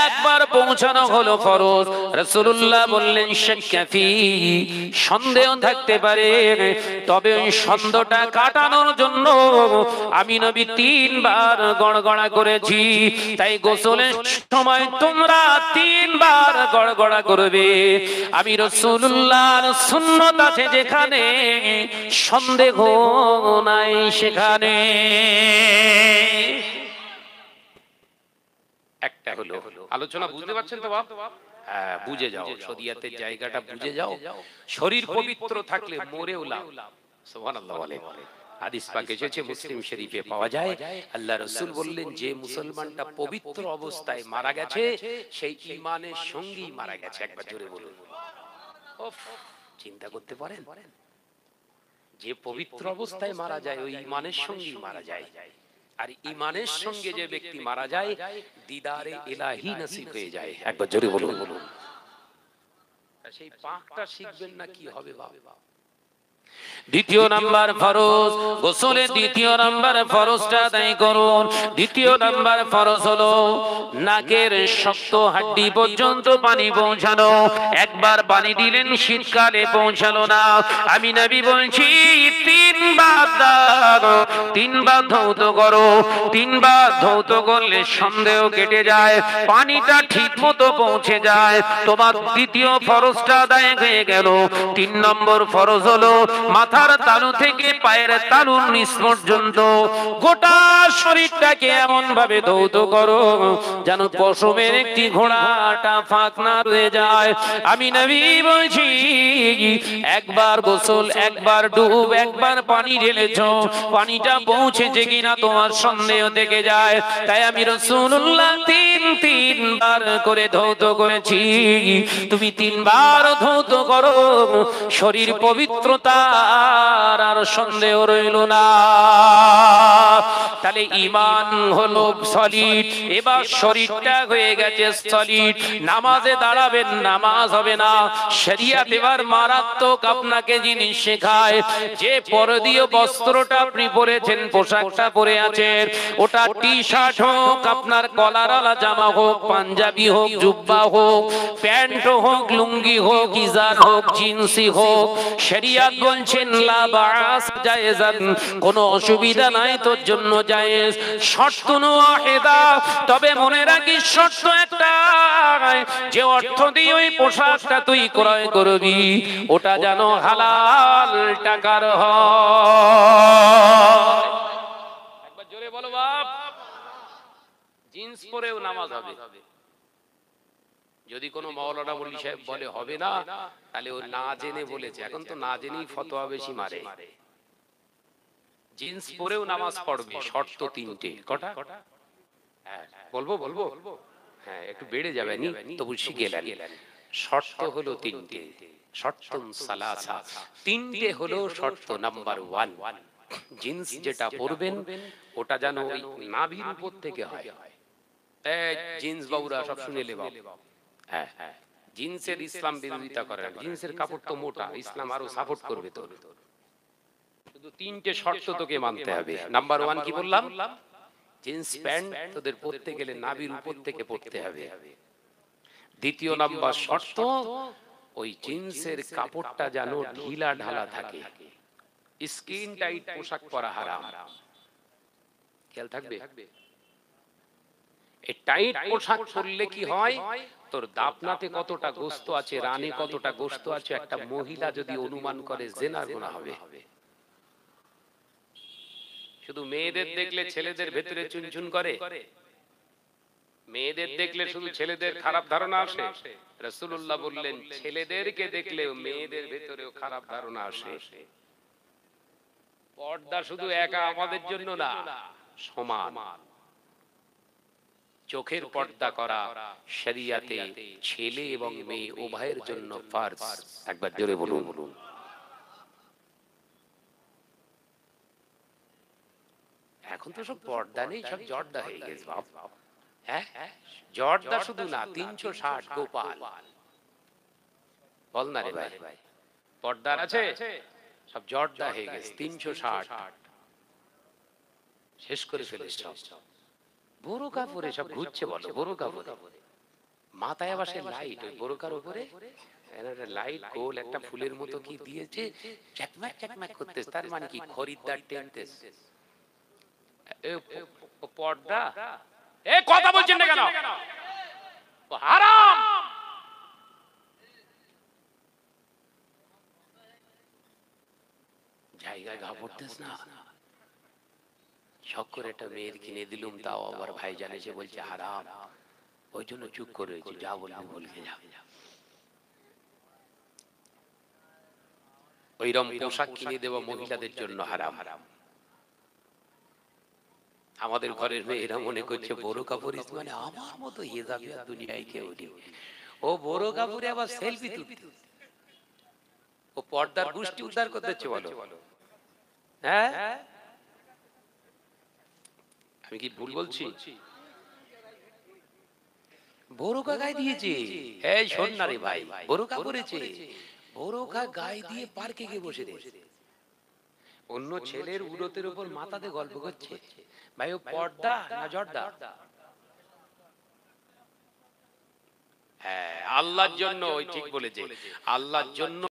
একবার পৌঁছানো হলো ফরজ। রাসূলুল্লাহ বললেন শাক্কাফি, সন্দেহ থাকতে পারে, তবে ওই সন্দেহটা কাটানোর জন্য আমি নবী 3 বার গড়গড়া করেছি। তাই গোসলের সময় তোমরা 3 বার গড়গড়া করবে। আমি রাসূলুল্লাহর সুন্নাত আছে যেখানে, সন্দেহ নাই সেখানে। একটা হলো আলোচনা, বুঝতে পারছেন তো বাপ? বুঝে যাও, শরিয়াতের জায়গাটা বুঝে যাও। শরীর পবিত্র থাকলে মরেও লাভ। সুবহানাল্লাহ বলেন। হাদিস পাকে এসেছে, মুসলিম শরীফে পাওয়া যায়, আল্লাহ রাসূল বললেন, যে মুসলমানটা পবিত্র অবস্থায় মারা গেছে সেই ঈমানের সঙ্গেই মারা গেছে। একবার জোরে বলুন। উফ, চিন্তা করতে পারেন, যে পবিত্র অবস্থায় মারা যায় ওই ঈমানের সঙ্গেই মারা যায়। আর ঈমানের সঙ্গে যে ব্যক্তি মারা যায় দিদারে ইলাহি নসিব হয়ে যায়। একবার জোরে বলুন। সেই পাকটা শিখবেন না কি হবে বাবা। দ্বিতীয় নাম্বার ফরজ, গোসলের দ্বিতীয় নাম্বার ফরজটা আদায় করুন। দ্বিতীয় নাম্বার ফরজ হলো নাকের শক্ত হাড্ডি পর্যন্ত পানি পৌঁছানো। একবার পানি দিলেন, শীতকালে পৌঁছালো না, আমি নবী বলছি তিনবার ধৌত করো। তিনবার ধৌত করলে সন্দেহ কেটে যায়, পানিটা ঠিক মতো পৌঁছে যায়, তোমার দ্বিতীয় ফরজটা আদায় হয়ে গেল। 3 নম্বর ফরজ হলো মাথার তালু থেকে পায়ের তালুর নিচ পর্যন্ত গোটা শরীরটাকে এমন ভাবে ধৌত করো যেন পশমের একটি ঘোড়াটা ফাঁক না রয়ে যায়। আমি নবী বলছি একবার গোসল, একবার ডুব, একবার পানি ঢেলেছো, পানিটা পৌঁছেছে কিনা তোমার সন্দেহ থেকে যায়। তাই আমি রাসূলুল্লাহ তিনবার করে ধৌত করেছি, তুমি 3 বার ধৌত করো, শরীর পবিত্রতা আর সন্দেহ রইল না। তাহলে ঈমান হলো সলিড, এবার শরীরটা হয়ে গেছে সলিড। নামাজে দাঁড়াবেন, নামাজ হবে না। শরিয়ত এবার মারাত্মক আপনাকে জিনিস শেখায়, যে পরদীয় বস্ত্রটা আপনি পরেছেন, পোশাকটা পরে আছেন, ওটা টি শার্ট হোক, আপনার কলারওয়ালা জামা হোক, পাঞ্জাবি হোক, জুব্বা হোক, প্যান্ট হোক, লুঙ্গি হোক, ইজার হোক, জিন্সি হোক, শরিয়ত বলছেন লা বাস জায়েজান, কোনো অসুবিধা নাই, তোর জন্য জায়েজ। শর্ত ওয়াহিদা, তবে মনে রাখিস শর্ত একটা, যে অর্থ দিয়ে ওই পোশাকটা তুই ক্রয় করবি ওটা যেন হালাল টাকার হয়। একবার জোরে বলো বাপ। জিন্স পরেও নামাজ হবে। যদি কোনো মাওলানা বলি সাহেব বলে হবে না, তাহলে ও না জেনে বলেছে। এখন তো না জেনেই ফতোয়া বেশি মারে। জিন্স পরেও নামাজ পড়বে, শর্ত 3টে। কটা? হ্যাঁ বলবো। হ্যাঁ, একটু বেড়ে যাবে নি, তবু শিখে গেলেন। শর্ত হলো 3টে, শর্তুন সালাসা। 3টে হলো শর্ত। নাম্বার 1, জিন্স যেটা পরবেন ওটা যেন ওই নাভির উপর থেকে হয়। এই জিন্স বাবুরা সব শুনে লে বাবা। হ্যাঁ, জিন্সের ইসলাম বিরোধিতা করে না, জিন্সের কাপড় তো মোটা, ইসলাম আরো সাপোর্ট করবে। তো শুধু 3টে শর্ত তোকে মানতে হবে। নাম্বার 1 কি বললাম? জিন্স প্যান্ট তোদের পরতে গেলে নাভির উপর থেকে পরতে হবে। দ্বিতীয় নাম্বার শর্ত, ওই জিন্সের কাপড়টা যেন ঢিলা ঢালা থাকে। স্কিন টাইট পোশাক পরা হারাম। খেয়াল থাকবে, এই টাইট পোশাক পরলে কি হয়, তোর দাপনাতে কতটা গোশত আছে, রানে কতটা গোশত আছে, একটা মহিলা যদি অনুমান করে জিনার গুনাহ হবে। শুধু মেয়েদের দেখলে ছেলেদের ভেতরে চুনচুন করে, মেয়েদের দেখলে শুধু ছেলেদের খারাপ ধারণা আসে। রাসূলুল্লাহ বললেন ছেলেদেরকে দেখলেও মেয়েদের ভেতরেও খারাপ ধারণা আসে। পর্দা শুধু একা আমাদের জন্য না, সমান। চোখের পর্দা করা শরিয়াতে ছেলে এবং মেয়ে উভয়ের জন্য ফরজ। একবার জোরে বলুন। এখন তো সব পর্দা নেই, সব জর্দা হয়ে গেছে বাপ। হ্যাঁ, জর্দা শুধু না, 360 গোপাল বল না রে ভাই। পর্দার আছে, সব জর্দা হয়ে গেছে, 360 শেষ করে ফেলেছে। বোরকা পরে সব ঘুরছে, বলো বোরকা পরে, মাথায় আবার সে লাইট, ওই বোরকার উপরে লাইট গোল একটা ফুলের মতো কি দিয়েছে, চ্যাকম্যাক চ্যাকম্যাক করতেছে। তার মানে কি খরিদ্দার টেনতেছে। পর্দা, এ কথা বলছেন না কেন? হারাম। জায়গায় ঘা পড়তেছ না, শখ করে একটা মেয়ের কিনে দিলুম, তাও আবার ভাইজান এসে বলছে হারাম। ওই জন্য চুপ করে রয়েছে, যা বলবি বলকে যা। ওইরকম পোশাক কিনে দেওয়া মহিলাদের জন্য হারাম। আমাদের ঘরের মেয়েরা মনে করছে বোরকা পরিস মানে আমার মতো হেজাবি আর দুনিয়ায় কেউ নেই। ও বোরকা পরে আবার সেলফি তুলতে, ও পর্দার গোষ্ঠী উদ্ধার করতেছে বলো। হ্যাঁ, আমি কি ভুল বলছি? বোরকা গায়ে দিয়েছে, এই শোন না রে ভাই, বোরকা পরেছে, বোরকা গায়ে দিয়ে পার্কে গিয়ে বসে রয়েছে, অন্য ছেলের উরতের উপর মাথাতে গল্প করছে। ভাই ও পর্দা না জর্দা? হ্যাঁ, আল্লাহর জন্য, ওই ঠিক বলেছে, আল্লাহর জন্য